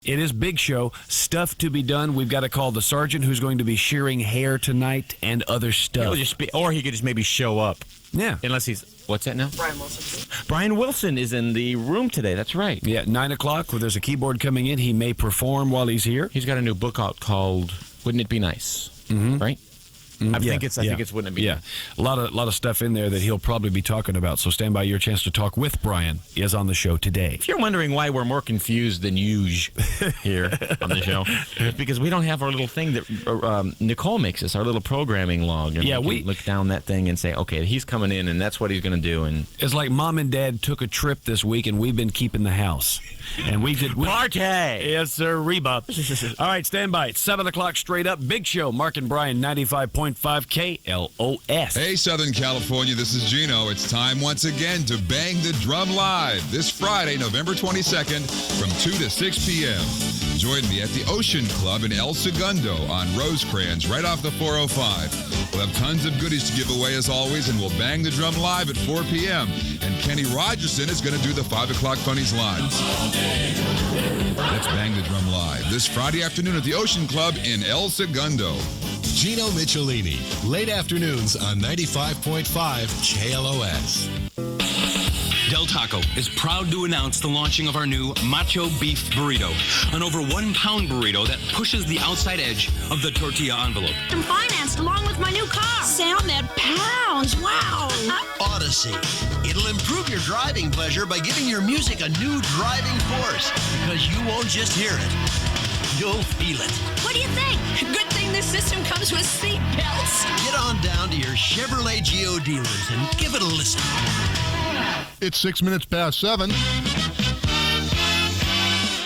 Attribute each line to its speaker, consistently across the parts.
Speaker 1: It is big show. Stuff to be done. We've got to call the sergeant who's going to be shearing hair tonight and other stuff.
Speaker 2: Or he could just maybe show up.
Speaker 1: Yeah.
Speaker 2: Unless he's... What's that now?
Speaker 3: Brian Wilson.
Speaker 2: Brian Wilson is in the room today. That's right.
Speaker 1: Yeah, 9 o'clock, where there's a keyboard coming in. He may perform while he's here.
Speaker 2: He's got a new book out called Wouldn't It Be Nice?
Speaker 1: Mm-hmm.
Speaker 2: Right? I think it's Wouldn't It Be Nice?
Speaker 1: A lot of stuff in there that he'll probably be talking about. So stand by. Your chance to talk with Brian is on the show today.
Speaker 2: If you're wondering why we're more confused than usual here on the show, it's because we don't have our little thing that Nicole makes us, our little programming log. And we look down that thing and say, okay, he's coming in and that's what he's going to do. And
Speaker 1: it's like Mom and Dad took a trip this week and we've been keeping the house. And we did...
Speaker 2: Party!
Speaker 1: Yes, sir, Reba. All right, stand by. It's 7 o'clock straight up. Big show. Mark and Brian, 95.5 KLOS.
Speaker 4: Hey, Southern California, this is Gino. It's time once again to Bang the Drum Live this Friday, November 22nd from 2 to 6 p.m. Join me at the Ocean Club in El Segundo on Rosecrans, right off the 405. We'll have tons of goodies to give away as always, and we'll bang the drum live at 4 p.m. And Kenny Rogerson is going to do the 5 o'clock Funnies Lives. Let's bang the drum live this Friday afternoon at the Ocean Club in El Segundo.
Speaker 5: Gino Michelini, late afternoons on 95.5 KLOS.
Speaker 6: Del Taco is proud to announce the launching of our new Macho Beef Burrito, an over 1 pound burrito that pushes the outside edge of the tortilla envelope.
Speaker 7: I'm financed along with my new car. Sound that pounds. Wow.
Speaker 8: Odyssey. It'll improve your driving pleasure by giving your music a new driving force, because you won't just hear it. You'll feel it.
Speaker 7: What do you think? Good thing this system comes with seat belts.
Speaker 8: Get on down to your Chevrolet Geo dealers and give it a listen.
Speaker 9: It's 6 minutes past 7.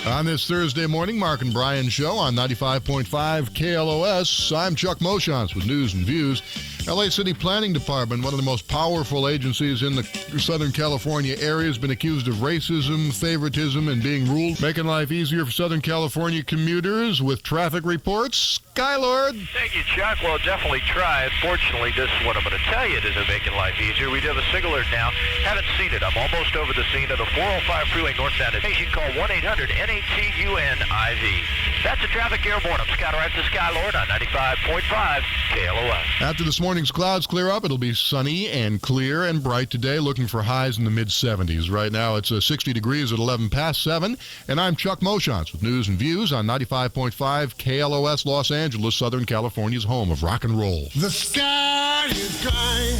Speaker 9: On this Thursday morning, Mark and Brian show on 95.5 KLOS. I'm Chuck Moshans with news and views. LA City Planning Department, one of the most powerful agencies in the Southern California area, has been accused of racism, favoritism, and being ruled, making life easier for Southern California commuters with traffic reports. Skylord.
Speaker 10: Thank you, Chuck. Well, definitely try it. Fortunately, this is what I'm going to tell you to making life easier. We do have a signal alert now. Haven't seen it. I'm almost over the scene of the 405 freeway northbound. Station call 1-800-NATUNIV. That's a traffic airborne. I'm Scott Wright to Skylord on 95.5 KLOS.
Speaker 9: After this morning's clouds clear up, it'll be sunny and clear and bright today, looking for highs in the mid-70s. Right now, it's 60 degrees at 11 past 7, and I'm Chuck Moshans with news and views on 95.5 KLOS Los Angeles, Southern California's home of rock and roll.
Speaker 5: The sky is crying.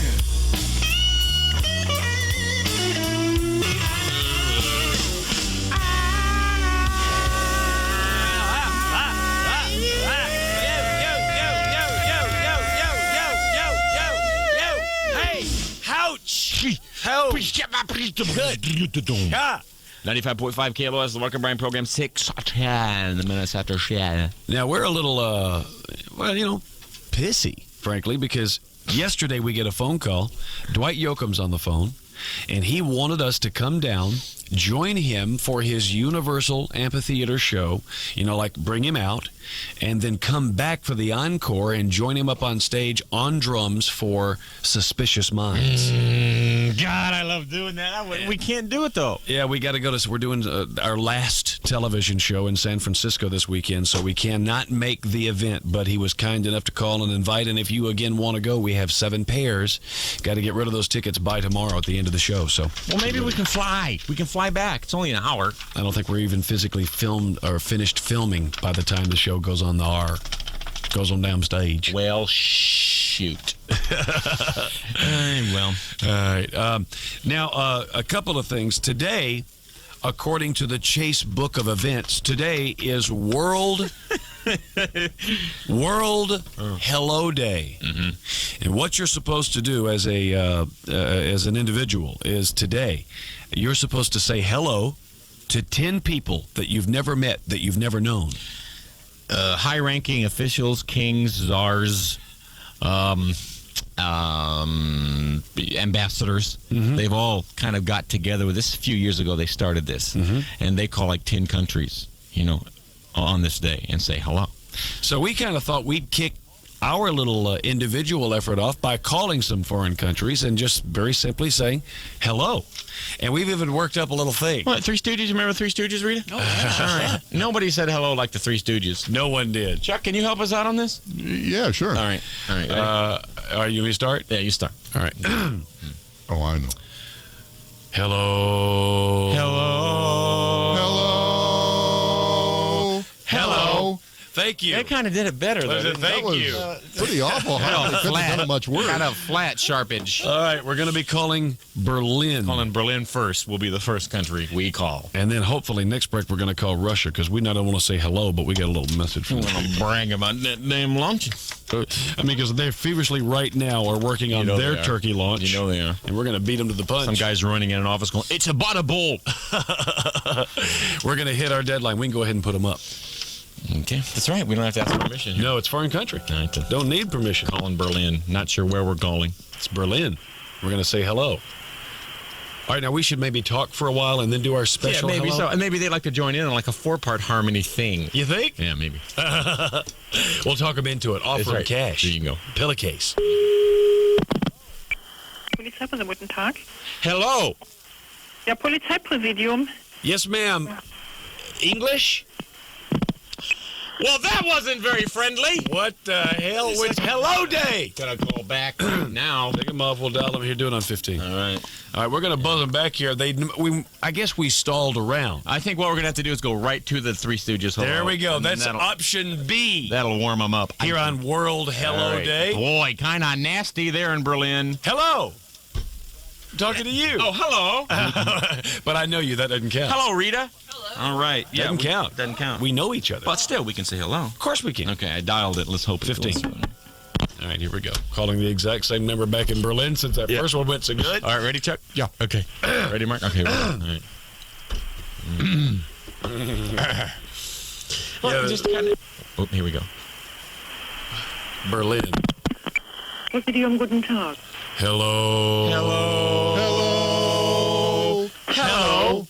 Speaker 2: Good. 95.5 KLOS, the Mark and Brian program, 6:10 minutes after shit.
Speaker 1: Now, we're a little, pissy, frankly, because yesterday we get a phone call. Dwight Yoakam's on the phone, and he wanted us to come down, join him for his Universal Amphitheater show, bring him out, and then come back for the encore and join him up on stage on drums for Suspicious Minds.
Speaker 2: God, I love doing that. We can't do it, though.
Speaker 1: Yeah, we got to go we're doing our last television show in San Francisco this weekend, so we cannot make the event, but he was kind enough to call and invite, and if you again want to go, we have 7 pairs. Got to get rid of those tickets by tomorrow at the end of the show. So,
Speaker 2: well, maybe we can fly. We can fly back. It's only an hour.
Speaker 1: I don't think we're even physically filmed or finished filming by the time the show goes on goes on down stage.
Speaker 2: Well, shoot.
Speaker 1: Well. All right. Now, a couple of things. Today, according to the Chase Book of Events, today is World Hello Day. Mm-hmm. And what you're supposed to do as an individual is today, you're supposed to say hello to 10 people that you've never met, that you've never known.
Speaker 2: High-ranking officials, kings, czars, ambassadors. Mm-hmm. They've all kind of got together with this. A few years ago, they started this. Mm-hmm. And they call 10 countries, on this day and say hello.
Speaker 1: So we kind of thought we'd kick our little individual effort off by calling some foreign countries and just very simply saying hello. And we've even worked up a little thing.
Speaker 2: What, Three Stooges? Remember Three Stooges, Rita?
Speaker 1: Oh, yeah.
Speaker 2: All right. Nobody said hello like the Three Stooges.
Speaker 1: No one did.
Speaker 2: Chuck, can you help us out on this?
Speaker 9: Yeah, sure.
Speaker 2: All right. Ready?
Speaker 1: Are you going to start?
Speaker 2: Yeah, you start.
Speaker 1: All right.
Speaker 9: Oh, I know.
Speaker 1: Hello.
Speaker 9: Hello. Hello.
Speaker 1: Thank you.
Speaker 2: They kind of did it better, though.
Speaker 1: Thank you.
Speaker 9: Pretty awful. Huh? They couldn't have done much worse.
Speaker 2: Kind of flat, sharp edge.
Speaker 1: All right, we're going to be calling Berlin.
Speaker 2: Calling Berlin first will be the first country we call.
Speaker 1: And then hopefully next break we're going to call Russia because we not only want to say hello, but we got a little message from them.
Speaker 2: Brag about that damn launch.
Speaker 1: I mean, because they feverishly right now are working on their turkey launch.
Speaker 2: You know they are.
Speaker 1: And we're going to beat them to the punch.
Speaker 2: Some guy's running in an office going, it's about a bull.
Speaker 1: We're going to hit our deadline. We can go ahead and put them up.
Speaker 2: Okay, that's right. We don't have to ask permission here.
Speaker 1: No, it's foreign country. Don't need permission.
Speaker 2: Calling Berlin. Not sure where we're calling.
Speaker 1: It's Berlin. We're going to say hello. All right, now we should maybe talk for a while and then do our special
Speaker 2: maybe
Speaker 1: hello.
Speaker 2: so. And maybe they'd like to join in on like a 4-part harmony thing.
Speaker 1: You think?
Speaker 2: Yeah, maybe.
Speaker 1: We'll talk them into it. Offer them
Speaker 2: right.
Speaker 1: cash.
Speaker 2: There you go.
Speaker 1: Pillowcase.
Speaker 3: Polizeipräsidium, guten Tag.
Speaker 2: Hello.
Speaker 3: Ja, Polizeipräsidium.
Speaker 1: Yes, ma'am. English?
Speaker 2: Well, that wasn't very friendly.
Speaker 1: What the hell? It's hello day.
Speaker 2: Gotta call back now.
Speaker 1: Take them off. We'll dial them here. Do it on 15.
Speaker 2: All right.
Speaker 1: All right, we're going to buzz them back here. I guess we stalled around.
Speaker 2: I think what we're going to have to do is go right to the Three Stooges. Hello.
Speaker 1: There we go.
Speaker 2: And
Speaker 1: That's option B.
Speaker 2: That'll warm them up.
Speaker 1: Here on World Hello Day.
Speaker 2: Boy, kind of nasty there in Berlin.
Speaker 1: Hello. I'm talking to you.
Speaker 2: Oh, hello.
Speaker 1: But I know you. That doesn't count.
Speaker 2: Hello, Rita. All right. Yeah,
Speaker 1: Doesn't count.
Speaker 2: Doesn't count.
Speaker 1: We know each other.
Speaker 2: But still, we can say hello.
Speaker 1: Of course we can.
Speaker 2: Okay, I dialed it. Let's hope
Speaker 1: 15.
Speaker 2: it goes.
Speaker 1: All right, here we go. Calling the exact same number back in Berlin since that first one went so good.
Speaker 2: All right, ready, Chuck?
Speaker 9: Yeah.
Speaker 2: Okay. Ready, Mark? Okay. All right. Well, just kind of. Oh, here we go.
Speaker 1: Berlin.
Speaker 3: Präsidium, guten Tag.
Speaker 1: Hello.
Speaker 2: Hello.
Speaker 9: Hello.
Speaker 2: Hello.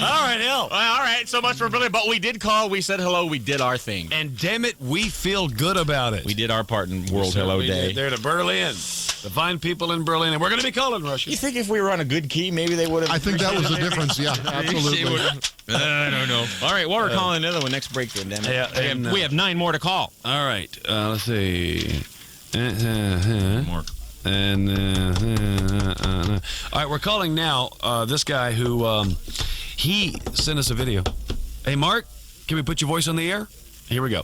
Speaker 2: All right, hell. All right, so much for Berlin. But we did call. We said hello. We did our thing.
Speaker 1: And damn it, we feel good about it.
Speaker 2: We did our part in World Hello Day.
Speaker 1: There to Berlin. The fine people in Berlin. And we're going to be calling Russia.
Speaker 2: You think if we were on a good key, maybe they would have...
Speaker 9: I think that was the difference. Yeah, absolutely.
Speaker 2: I don't know. All right, well, we're calling another one next break then, damn it.
Speaker 1: Yeah,
Speaker 2: we have 9 more to call.
Speaker 1: All right. Let's see.
Speaker 2: More.
Speaker 1: And all right, we're calling now this guy who he sent us a video. Hey, Mark, can we put your voice on the air? Here we go.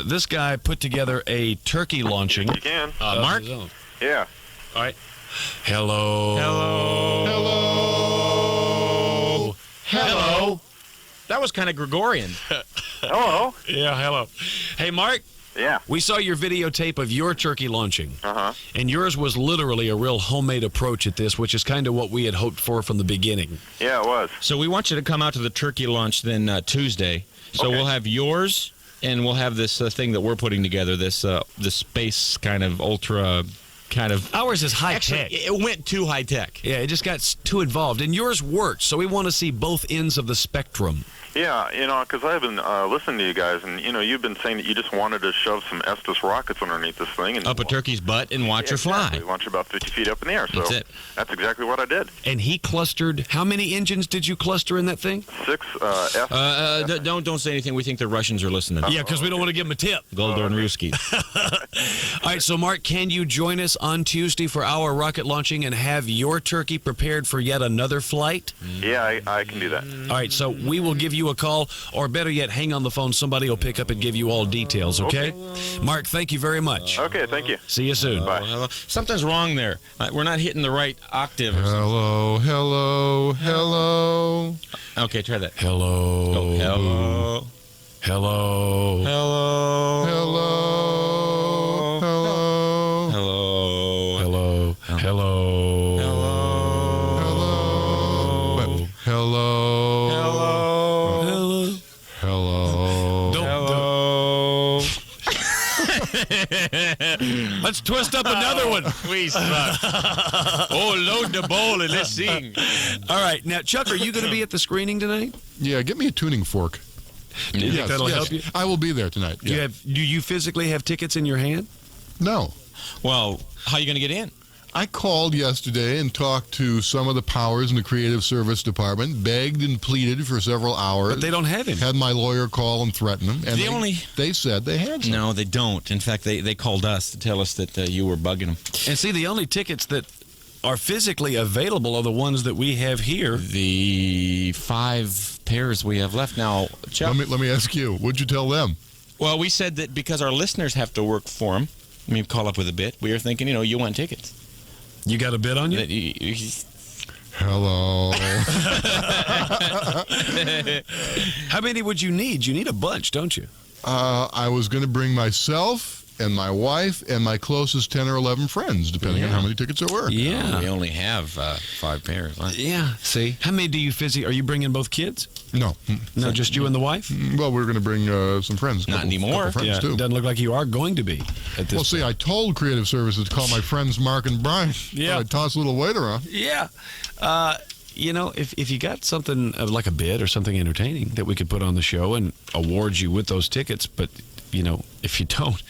Speaker 1: This guy put together a turkey launching.
Speaker 10: You can.
Speaker 2: Mark?
Speaker 10: Yeah.
Speaker 1: All right. Hello.
Speaker 2: Hello.
Speaker 9: Hello.
Speaker 2: Hello. That was kind of Gregorian.
Speaker 10: Hello.
Speaker 1: Yeah, hello. Hey, Mark.
Speaker 10: Yeah.
Speaker 1: We saw your videotape of your turkey launching.
Speaker 10: Uh-huh.
Speaker 1: And yours was literally a real homemade approach at this, which is kind of what we had hoped for from the beginning.
Speaker 10: Yeah, it was.
Speaker 2: So we want you to come out to the turkey launch then Tuesday. So
Speaker 10: Okay.
Speaker 2: we'll have yours, and we'll have this thing that we're putting together, this space kind of ultra kind of...
Speaker 1: Ours is high
Speaker 2: Actually,
Speaker 1: tech.
Speaker 2: it went too high tech.
Speaker 1: Yeah, it just got too involved. And yours worked, so we want to see both ends of the spectrum.
Speaker 10: Yeah, because I've been listening to you guys, and, you've been saying that you just wanted to shove some Estes rockets underneath this thing. And
Speaker 2: Up a turkey's butt and watch her
Speaker 10: exactly.
Speaker 2: fly.
Speaker 10: Launch about 50 feet up in the air. So
Speaker 2: That's it.
Speaker 10: That's exactly what I did.
Speaker 1: And he clustered, how many engines did you cluster in that thing?
Speaker 10: 6 F.
Speaker 2: Don't say anything. We think the Russians are listening.
Speaker 1: Yeah, because we don't want to give him a tip.
Speaker 2: Goldorn Ruski.
Speaker 1: All right, so Mark, can you join us on Tuesday for our rocket launching and have your turkey prepared for yet another flight?
Speaker 10: Yeah, I can do that.
Speaker 1: All right, so we will give you a call, or better yet, hang on the phone. Somebody will pick up and give you all details, okay? Mark, thank you very much.
Speaker 10: Okay, thank you.
Speaker 1: See you soon.
Speaker 10: Bye.
Speaker 2: Hello. Something's wrong there. We're not hitting the right octave.
Speaker 9: Hello. Hello.
Speaker 2: Okay, try that.
Speaker 1: Hello.
Speaker 2: Oh, hello.
Speaker 1: Hello.
Speaker 2: Hello.
Speaker 9: Hello.
Speaker 2: Hello.
Speaker 1: Hello. Hello.
Speaker 9: Hello.
Speaker 1: Hello.
Speaker 2: Hello.
Speaker 1: Let's twist up another one.
Speaker 2: We suck. Oh, load the bowl and let's sing.
Speaker 1: All right. Now, Chuck, are you going to be at the screening tonight?
Speaker 9: Yeah, get me a tuning fork.
Speaker 1: Do you think that'll help you?
Speaker 9: I will be there tonight. Yeah.
Speaker 1: Do you physically have tickets in your hand?
Speaker 9: No.
Speaker 2: Well, how are you going to get in?
Speaker 9: I called yesterday and talked to some of the powers in the creative service department, begged and pleaded for several hours.
Speaker 1: But they don't have him.
Speaker 9: Had my lawyer call and threaten him. And they said they had some.
Speaker 2: No, they don't. In fact, they called us to tell us that you were bugging them.
Speaker 1: And see, the only tickets that are physically available are the ones that we have here.
Speaker 2: The 5 pairs we have left now. Chuck,
Speaker 9: let me ask you, what'd you tell them?
Speaker 2: Well, we said that because our listeners have to work for them, I mean, call up with a bid. We were thinking, you want tickets.
Speaker 1: You got a bid on you?
Speaker 9: Hello.
Speaker 1: How many would you need? You need a bunch, don't you?
Speaker 9: I was going to bring myself and my wife and my closest 10 or 11 friends, depending on how many tickets there were.
Speaker 1: Yeah.
Speaker 2: We only have 5 pairs. Huh?
Speaker 1: Yeah. See? How many do you Are you bringing both kids?
Speaker 9: No.
Speaker 1: No, just you and the wife?
Speaker 9: Well, we're going to bring some friends.
Speaker 2: Not anymore.
Speaker 9: Friends too.
Speaker 1: Doesn't look like you are going to be at this
Speaker 9: Well, see, I told Creative Services to call my friends Mark and Brian.
Speaker 1: Yeah.
Speaker 9: I'd toss a little weight around.
Speaker 1: Yeah. If you got something like a bid or something entertaining that we could put on the show and award you with those tickets, but, if you don't,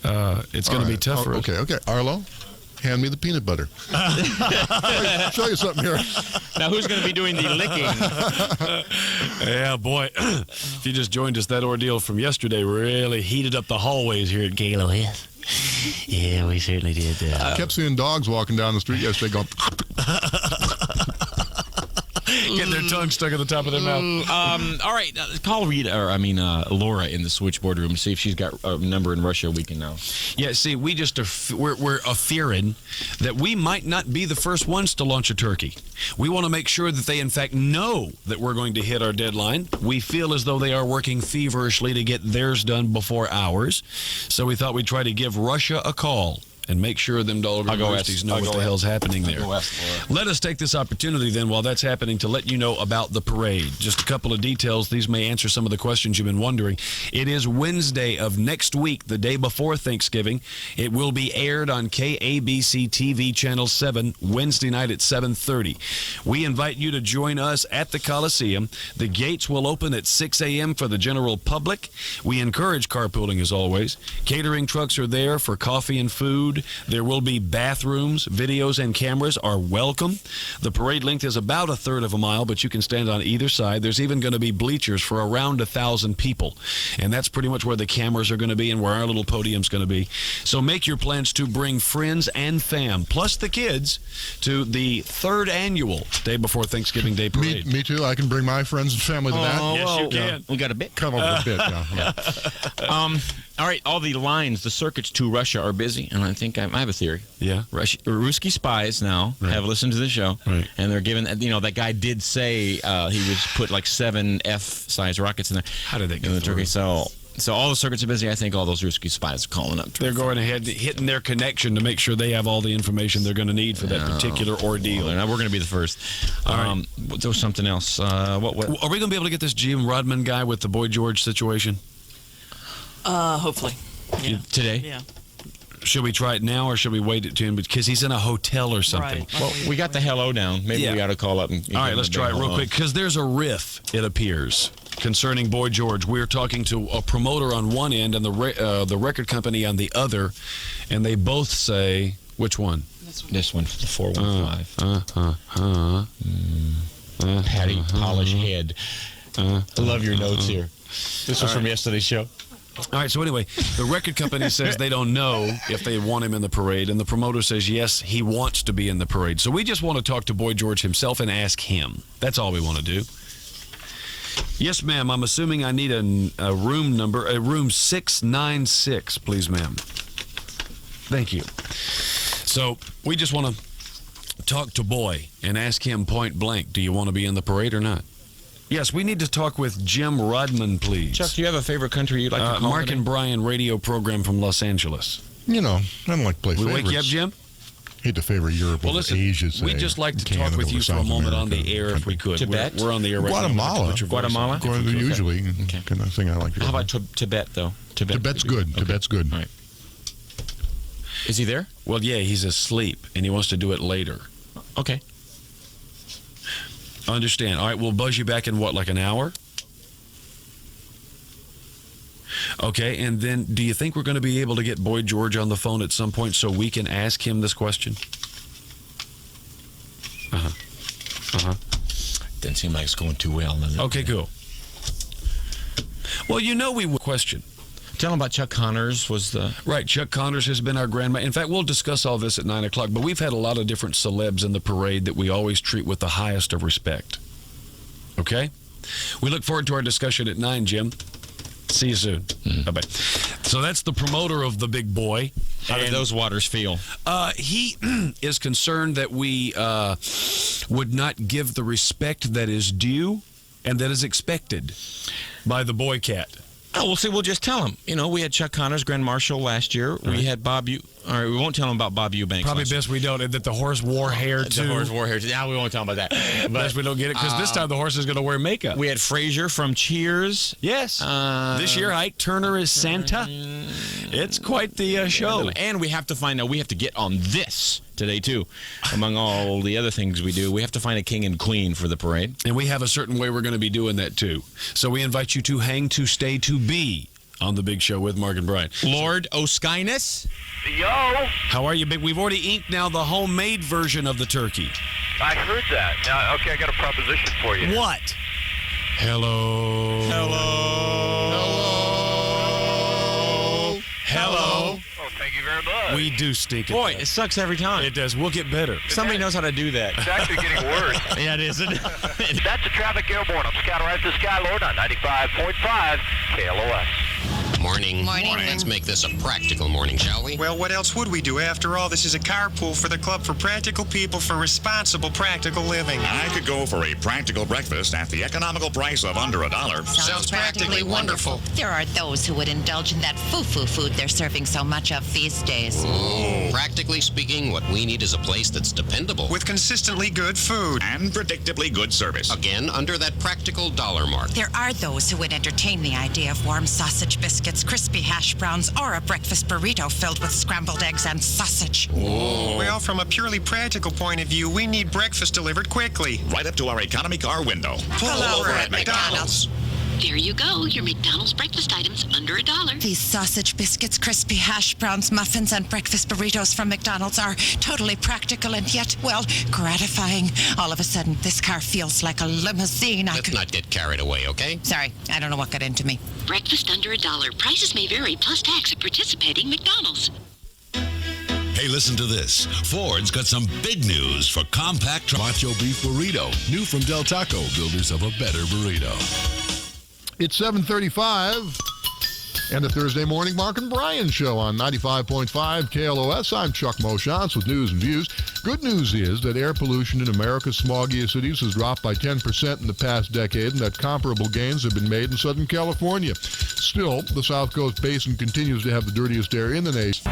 Speaker 1: it's going to be tough for us.
Speaker 9: Okay. Arlo, hand me the peanut butter. Show you something here.
Speaker 2: Now, who's going to be doing the licking?
Speaker 1: Yeah, boy. If you just joined us, that ordeal from yesterday really heated up the hallways here at KLOS. Yeah, we certainly did.
Speaker 9: I kept seeing dogs walking down the street yesterday going...
Speaker 1: Getting their tongue stuck at the top of their mouth.
Speaker 2: All right, call Laura in the switchboard room. See if she's got a number in Russia we can know.
Speaker 1: Yeah, see, we're fearing that we might not be the first ones to launch a turkey. We want to make sure that they, in fact, know that we're going to hit our deadline. We feel as though they are working feverishly to get theirs done before ours. So we thought we'd try to give Russia a call and make sure them Dalton Roasties know what the hell's happening there. Let us take this opportunity then while that's happening to let you know about the parade. Just a couple of details. These may answer some of the questions you've been wondering. It is Wednesday of next week, the day before Thanksgiving. It will be aired on KABC TV Channel 7 Wednesday night at 7:30. We invite you to join us at the Coliseum. The gates will open at 6 a.m. for the general public. We encourage carpooling as always. Catering trucks are there for coffee and food. There will be bathrooms, videos, and cameras are welcome. The parade length is about 1/3 of a mile, but you can stand on either side. There's even going to be bleachers for around 1,000 people, and that's pretty much where the cameras are going to be and where our little podium's going to be. So make your plans to bring friends and fam, plus the kids, to the 3rd annual Day Before Thanksgiving Day Parade.
Speaker 9: Me too. I can bring my friends and family to that.
Speaker 1: Yes, you can.
Speaker 2: We got a bit.
Speaker 9: Come over a bit, yeah.
Speaker 2: All right, all the lines, the circuits to Russia are busy, and I think I have a theory.
Speaker 1: Yeah.
Speaker 2: Ruski spies now have listened to the show, and they're given, that guy did say he was put like 7 F-size rockets in there.
Speaker 1: How did they get
Speaker 2: in the
Speaker 1: through?
Speaker 2: turkey? So all the circuits are busy. I think all those Ruski spies are calling up.
Speaker 1: They're going ahead, hitting their connection to make sure they have all the information they're going to need for that particular ordeal.
Speaker 2: Well, we're going to be the first.
Speaker 1: All right.
Speaker 2: There was something else. What?
Speaker 1: Are we going to be able to get this Jim Rodman guy with the Boy George situation?
Speaker 11: Hopefully. Yeah.
Speaker 2: Today?
Speaker 11: Yeah.
Speaker 1: Should we try it now, or should we wait it to him? Because he's in a hotel or something.
Speaker 11: Right.
Speaker 2: Well, we got the hello down. Maybe we ought to call up. And
Speaker 1: all right, let's try it real quick, because there's a riff, it appears, concerning Boy George. We're talking to a promoter on one end and the record company on the other, and they both say, which one?
Speaker 2: This one, the 415. Patty Polish Head. I love your notes here. This was from yesterday's show.
Speaker 1: All right, so anyway, the record company says they don't know if they want him in the parade, and the promoter says, yes, he wants to be in the parade. So we just want to talk to Boy George himself and ask him. That's all we want to do. Yes, ma'am, I'm assuming I need a room number, a room 696, please, ma'am. Thank you. So we just want to talk to Boy and ask him point blank, do you want to be in the parade or not? Yes, we need to talk with Jim Rodman, please.
Speaker 2: Chuck, do you have a favorite country you'd like to call
Speaker 1: Mark
Speaker 2: today?
Speaker 1: and Brian radio program from Los Angeles.
Speaker 9: I don't like to play favorites.
Speaker 1: We wake you up, Jim?
Speaker 9: Hate to favor Europe over Asia.
Speaker 1: We'd just like to talk with you for a moment on the air if we could.
Speaker 2: Tibet?
Speaker 1: We're on the air right
Speaker 9: Guatemala.
Speaker 1: now.
Speaker 2: Guatemala?
Speaker 9: Usually, kind of thing I like to do.
Speaker 2: How about Tibet, though?
Speaker 9: Tibet's good. Okay. Tibet's good.
Speaker 2: All right. Is he there?
Speaker 1: Well, yeah, he's asleep, and he wants to do it later.
Speaker 2: Okay.
Speaker 1: I understand. All right, we'll buzz you back in, what, like an hour? Okay, and then do you think we're going to be able to get Boy George on the phone at some point so we can ask him this question?
Speaker 2: Didn't seem like it's going too well.
Speaker 1: Okay, cool. Well, we will question.
Speaker 2: Tell him about Chuck Connors
Speaker 1: Right, Chuck Connors has been our grandma. In fact, we'll discuss all this at 9 o'clock, but we've had a lot of different celebs in the parade that we always treat with the highest of respect. Okay? We look forward to our discussion at 9, Jim. See you soon. Bye-bye. So that's the promoter of the big boy.
Speaker 2: How do those waters feel?
Speaker 1: He is concerned that we would not give the respect that is due and that is expected by the boy cat.
Speaker 2: Oh, we'll see. We'll just tell him. We had Chuck Connors, Grand Marshal, last year.
Speaker 1: Right.
Speaker 2: We had Bob. We won't tell him about Bob Eubanks.
Speaker 1: Probably best we don't. And that the horse wore hair too.
Speaker 2: The horse wore hair. Yeah, we won't tell him about that. But
Speaker 1: best we don't get it because this time the horse is going to wear makeup.
Speaker 2: We had Frazier from Cheers.
Speaker 1: Yes. This year, Ike Turner is Santa. It's quite the show.
Speaker 2: And we have to find out. We have to get on this today too. Among all the other things we do, we have to find a king and queen for the parade.
Speaker 1: And we have a certain way we're going to be doing that too. So we invite you to hang, to stay, to be on the big show with Mark and Brian.
Speaker 2: Lord O'Skyness.
Speaker 10: Yo.
Speaker 1: How are you, big? We've already inked now the homemade version of the turkey.
Speaker 10: I heard that. Now, okay, I got a proposition for you.
Speaker 1: What? Hello.
Speaker 10: Oh, thank you very much.
Speaker 1: We do stink it.
Speaker 2: Boy, it sucks every time.
Speaker 1: It does. We'll get better.
Speaker 2: Somebody knows how to do that.
Speaker 10: It's actually getting worse.
Speaker 2: Yeah, it is.
Speaker 10: That's the traffic airborne. I'm Scout Right to Skylord on 95.5 KLOS.
Speaker 12: Morning. Let's make this a practical morning, shall we?
Speaker 13: Well, what else would we do? After all, this is a carpool for the Club for Practical People for Responsible Practical Living.
Speaker 14: I could go for a practical breakfast at the economical price of under $1.
Speaker 12: Sounds practically wonderful.
Speaker 15: There are those who would indulge in that foo-foo food they're serving so much of these days.
Speaker 12: Practically speaking, what we need is a place that's dependable.
Speaker 13: With consistently good food.
Speaker 14: And predictably good service.
Speaker 12: Again, under that practical dollar mark.
Speaker 15: There are those who would entertain the idea of warm sausage biscuits, crispy hash browns, or a breakfast burrito filled with scrambled eggs and sausage.
Speaker 13: Well, from a purely practical point of view, we need breakfast delivered quickly.
Speaker 14: Right up to our economy car window.
Speaker 13: Pull over at McDonald's.
Speaker 7: There you go, your McDonald's breakfast items under $1.
Speaker 15: These sausage biscuits, crispy hash browns, muffins, and breakfast burritos from McDonald's are totally practical and yet, well, gratifying. All of a sudden, this car feels like a limousine.
Speaker 12: Let's not get carried away, okay?
Speaker 15: Sorry, I don't know what got into me.
Speaker 7: Breakfast under $1. Prices may vary, plus tax at participating McDonald's.
Speaker 5: Hey, listen to this. Ford's got some big news for compact Macho Beef Burrito. New from Del Taco, builders of a better burrito.
Speaker 9: It's 7:35 and the Thursday morning Mark and Brian show on 95.5 KLOS. I'm Chuck Moshantz with news and views. Good news is that air pollution in America's smoggiest cities has dropped by 10% in the past decade, and that comparable gains have been made in Southern California. Still, the South Coast Basin continues to have the dirtiest air in the nation.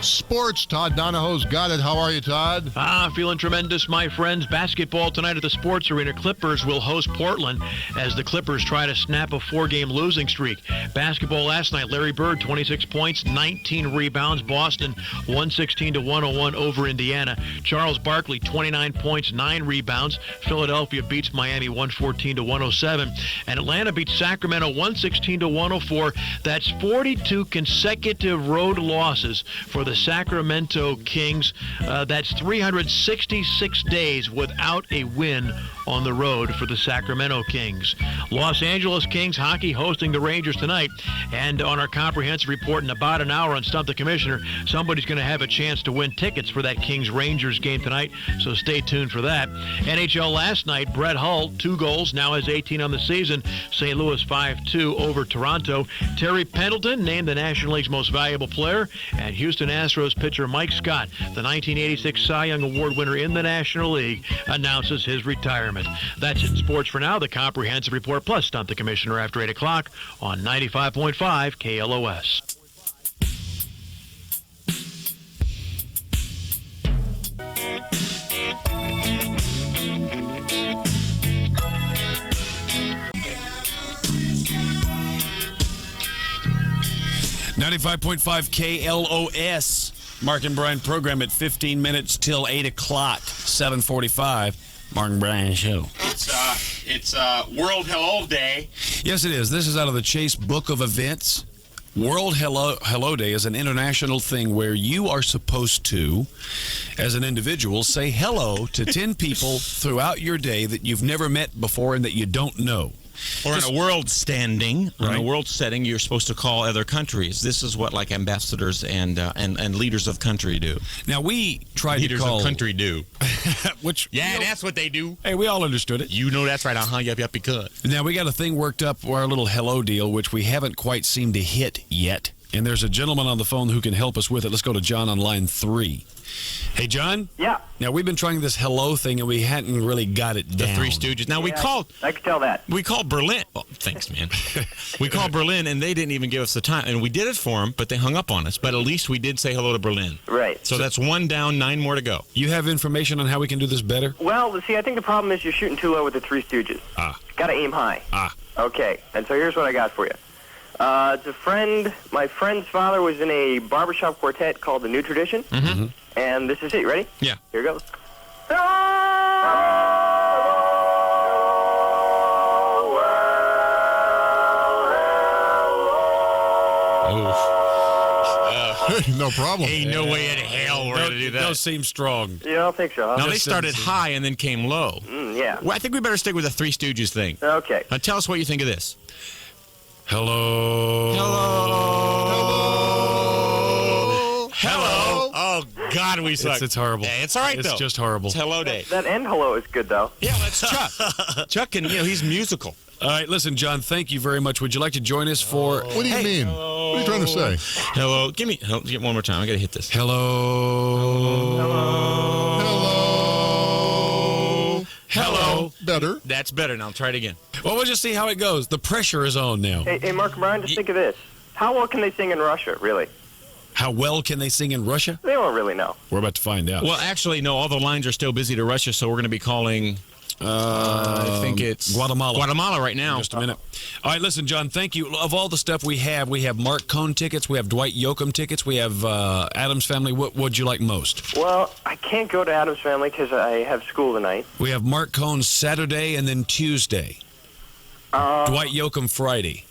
Speaker 9: Sports, Todd Donahoe's got it. How are you, Todd?
Speaker 16: Feeling tremendous, my friends. Basketball tonight at the Sports Arena. Clippers will host Portland as the Clippers try to snap a 4-game losing streak. Basketball last night, Larry Bird, 26 points, 19 rebounds. Boston, 116-101 over Indiana. Charles Barkley, 29 points, 9 rebounds. Philadelphia beats Miami 114-107. And Atlanta beats Sacramento 116-104. That's 42 consecutive road losses for the Sacramento Kings. That's 366 days without a win on the road for the Sacramento Kings. Los Angeles Kings hockey hosting the Rangers tonight. And on our comprehensive report in about an hour on Stump the Commissioner, somebody's going to have a chance to win tickets for that Kings-Rangers game tonight, so stay tuned for that. NHL last night, Brett Hull, 2 goals, now has 18 on the season. St. Louis 5-2 over Toronto. Terry Pendleton named the National League's most valuable player, and Houston Astros pitcher Mike Scott, the 1986 Cy Young Award winner in the National League, announces his retirement. That's it in sports for now. The comprehensive report plus Stump the Commissioner after 8 o'clock on 95.5 KLOS.
Speaker 1: KLOS. Mark and Brian program at 15 minutes till 8 o'clock, 7:45. Mark and Brian show.
Speaker 14: It's
Speaker 2: It's World Hello Day.
Speaker 1: Yes, it is. This is out of the Chase Book of Events. World Hello Day is an international thing where you are supposed to, as an individual, say hello to 10 people throughout your day that you've never met before and that you don't know.
Speaker 2: Or in a world standing,
Speaker 1: right.
Speaker 2: In a world setting, you're supposed to call other countries. This is what like ambassadors and leaders of country do.
Speaker 1: Now we tried
Speaker 2: leaders
Speaker 1: to call
Speaker 2: of country do.
Speaker 1: Which
Speaker 2: that's what they do.
Speaker 1: Hey, we all understood it.
Speaker 2: You know that's right. Yep, because.
Speaker 1: Now we got a thing worked up, our little hello deal, which we haven't quite seemed to hit yet. And there's a gentleman on the phone who can help us with it. Let's go to John on line 3. Hey, John?
Speaker 17: Yeah.
Speaker 1: Now, we've been trying this hello thing, and we hadn't really got it down.
Speaker 2: The Three Stooges. Now, we called...
Speaker 17: I could tell that.
Speaker 2: We called Berlin. Oh, thanks, man. We called Berlin, and they didn't even give us the time. And we did it for them, but they hung up on us. But at least we did say hello to Berlin.
Speaker 17: Right.
Speaker 2: So that's 1 down, 9 more to go.
Speaker 1: You have information on how we can do this better?
Speaker 17: Well, see, I think the problem is you're shooting too low with the Three Stooges. Got to aim high. Okay, and so here's what I got for you. It's a friend. My friend's father was in a barbershop quartet called the New Tradition.
Speaker 2: Mm-hmm.
Speaker 17: And this is it. Ready?
Speaker 2: Yeah.
Speaker 17: Here goes.
Speaker 9: No problem.
Speaker 2: Ain't no way in hell we're going to do that.
Speaker 1: Those seem strong.
Speaker 17: You don't think so, huh?
Speaker 2: No, they started high and then came low.
Speaker 17: Yeah.
Speaker 2: Well, I think we better stick with the Three Stooges thing.
Speaker 17: Okay.
Speaker 2: Now tell us what you think of this.
Speaker 1: Hello.
Speaker 2: Hello. Oh, God, we suck.
Speaker 1: It's horrible.
Speaker 2: Yeah, it's all right, though.
Speaker 1: It's just horrible.
Speaker 2: It's hello day.
Speaker 17: That end hello is good, though.
Speaker 2: Yeah, that's Chuck. Chuck can, he's musical.
Speaker 1: All right, listen, John, thank you very much. Would you like to join us for...
Speaker 9: What do you mean? What are you trying to say?
Speaker 2: Hello. Get one more time. I got to hit this.
Speaker 1: Hello.
Speaker 9: Better.
Speaker 2: That's better. Now try it again.
Speaker 1: Well, we'll just see how it goes. The pressure is on now.
Speaker 17: Hey, Mark and Brian, just think of this. How well can they sing in Russia, really?
Speaker 1: How well can they sing in Russia?
Speaker 17: They don't really know.
Speaker 1: We're about to find out.
Speaker 2: Well, actually, no. All the lines are still busy to Russia, so we're going to be calling... I think it's
Speaker 1: Guatemala.
Speaker 2: Guatemala right now.
Speaker 1: Just a minute. All right, listen, John, thank you. Of all the stuff we have Mark Cohn tickets, we have Dwight Yoakam tickets, we have Adam's Family. What would you like most?
Speaker 17: Well, I can't go to Adam's Family because I have school tonight.
Speaker 1: We have Mark Cohn Saturday and then Tuesday. Dwight Yoakam Friday.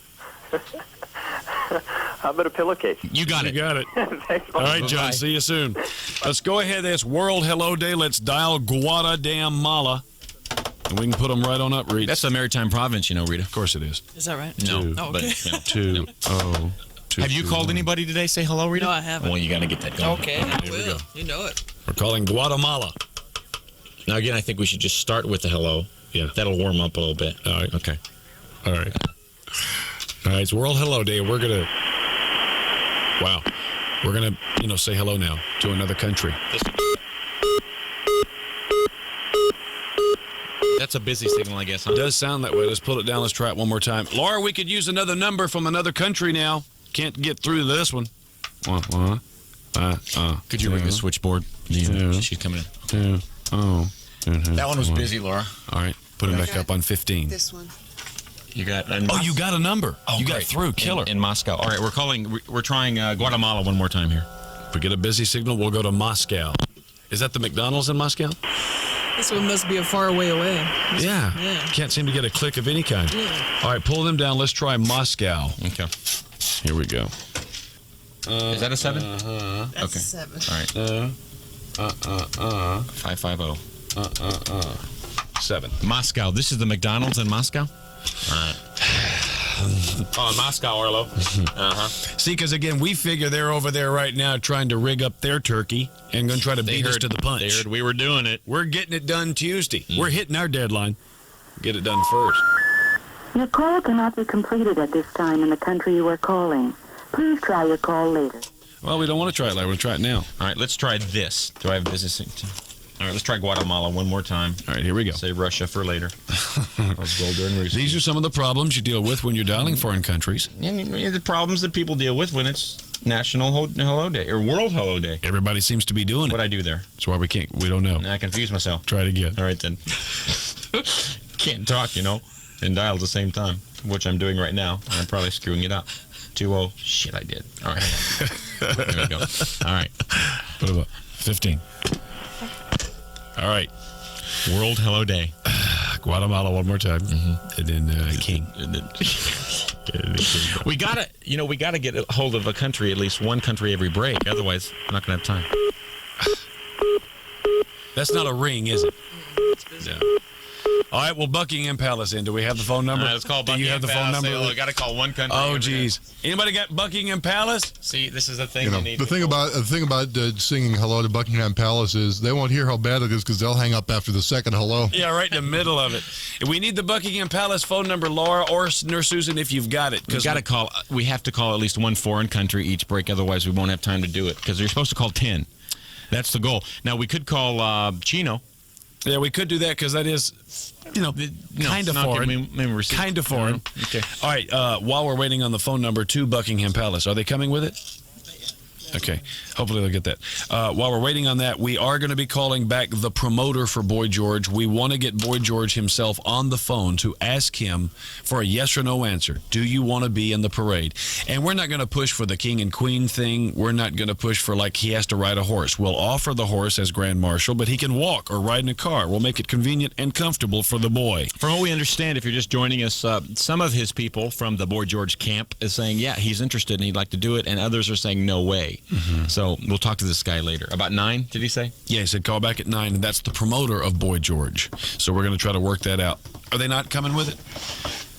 Speaker 17: How about a pillowcase?
Speaker 2: You got it.
Speaker 1: You got it.
Speaker 17: Thanks.
Speaker 1: All right, John. Bye. See you soon. Let's go ahead. It's World Hello Day. Let's dial Guatemala. And we can put them right on up, Rita.
Speaker 2: That's a maritime province, Rita.
Speaker 1: Of course it is.
Speaker 11: Is that right?
Speaker 2: No.
Speaker 11: Okay.
Speaker 2: Have you called anybody today? Say hello, Rita?
Speaker 11: No, I haven't.
Speaker 2: Well, you got to get that going.
Speaker 11: Okay, I
Speaker 1: Here we
Speaker 11: will.
Speaker 1: go.
Speaker 11: You know it.
Speaker 1: We're calling Guatemala.
Speaker 2: Now, again, I think we should just start with the hello. Yeah. That'll warm up a little bit.
Speaker 1: All right.
Speaker 2: Okay.
Speaker 1: All right. All right, it's World Hello Day. We're going to, say hello now to another country.
Speaker 2: That's a busy signal, I guess, huh?
Speaker 1: It does sound that way. Let's pull it down. Let's try it one more time. Laura, we could use another number from another country now. Can't get through to this one.
Speaker 2: Could you ring the switchboard? She's coming in. That one was busy, Laura.
Speaker 1: All right, put him back up on 15.
Speaker 18: This one.
Speaker 2: You got
Speaker 1: you got a number.
Speaker 2: Oh,
Speaker 1: you
Speaker 2: great.
Speaker 1: got through. Killer.
Speaker 2: In Moscow. All right, we're trying Guatemala one more time here.
Speaker 1: If we get a busy signal, we'll go to Moscow. Is that the McDonald's in Moscow?
Speaker 11: This one must be a far way away.
Speaker 1: Yeah. Can't seem to get a click of any kind.
Speaker 11: Yeah.
Speaker 1: All right, pull them down. Let's try Moscow.
Speaker 2: Okay.
Speaker 1: Here we go.
Speaker 2: Is that a 7?
Speaker 18: That's
Speaker 2: okay.
Speaker 18: a 7.
Speaker 2: All right. 550.
Speaker 1: 7.
Speaker 2: Moscow. This is the McDonald's in Moscow? All right. In Moscow, Orlo.
Speaker 1: See, because again, we figure they're over there right now trying to rig up their turkey and going to try to beat us to the punch.
Speaker 2: They heard we were doing it.
Speaker 1: We're getting it done Tuesday. We're hitting our deadline. Get it done first.
Speaker 19: Your call cannot be completed at this time in the country you are calling. Please try your call later.
Speaker 1: Well, we don't want to try it later. We'll try it now.
Speaker 2: All right, let's try this. Do I have business? All right, let's try Guatemala one more time.
Speaker 1: All right, here we go.
Speaker 2: Save Russia for later.
Speaker 1: These are some of the problems you deal with when you're dialing foreign countries.
Speaker 2: The problems that people deal with when it's National Hello Day or World Hello Day.
Speaker 1: Everybody seems to be doing it.
Speaker 2: What'd I do there?
Speaker 1: That's why we don't know.
Speaker 2: I confused myself.
Speaker 1: Try it again.
Speaker 2: All right, then. Can't talk, and dial at the same time, which I'm doing right now. I'm probably screwing it up. 20. Shit, I did. All right. There we go. All right.
Speaker 1: What about 15? All right.
Speaker 2: World Hello Day.
Speaker 1: Guatemala one more time, and then King.
Speaker 2: We gotta get a hold of a country, at least one country every break. Otherwise, I'm not gonna have time.
Speaker 1: That's not a ring, is it?
Speaker 11: It's busy.
Speaker 1: No. All right, well, Buckingham Palace in. Do we have the phone number?
Speaker 2: Let's call
Speaker 1: Do
Speaker 2: Buckingham
Speaker 1: you have the
Speaker 2: Palace.
Speaker 1: phone number?
Speaker 2: We got to call one country.
Speaker 1: Oh, geez. Anybody got Buckingham Palace?
Speaker 2: See, this is the thing you need.
Speaker 9: The thing about singing hello to Buckingham Palace is they won't hear how bad it is because they'll hang up after the second hello.
Speaker 1: Yeah, right in the middle of it. We need the Buckingham Palace phone number, Laura or Nurse Susan, if you've got it.
Speaker 2: We have to call at least one foreign country each break. Otherwise, we won't have time to do it because you're supposed to call 10. That's the goal. Now, we could call Chino.
Speaker 1: Yeah, we could do that because that is, kind of foreign. Kind of foreign.
Speaker 2: Okay.
Speaker 1: All right, while we're waiting on the phone number to Buckingham Palace, are they coming with it? Okay. Hopefully they'll get that. While we're waiting on that, we are going to be calling back the promoter for Boy George. We want to get Boy George himself on the phone to ask him for a yes or no answer. Do you want to be in the parade? And we're not going to push for the king and queen thing. We're not going to push for like he has to ride a horse. We'll offer the horse as Grand Marshal, but he can walk or ride in a car. We'll make it convenient and comfortable for the boy.
Speaker 2: From what we understand, if you're just joining us, some of his people from the Boy George camp is saying, yeah, he's interested and he'd like to do it, and others are saying, no way.
Speaker 1: Mm-hmm.
Speaker 2: So we'll talk to this guy later. About 9, did he say?
Speaker 1: Yeah, he said call back at 9, and that's the promoter of Boy George. So we're going to try to work that out. Are they not coming with it?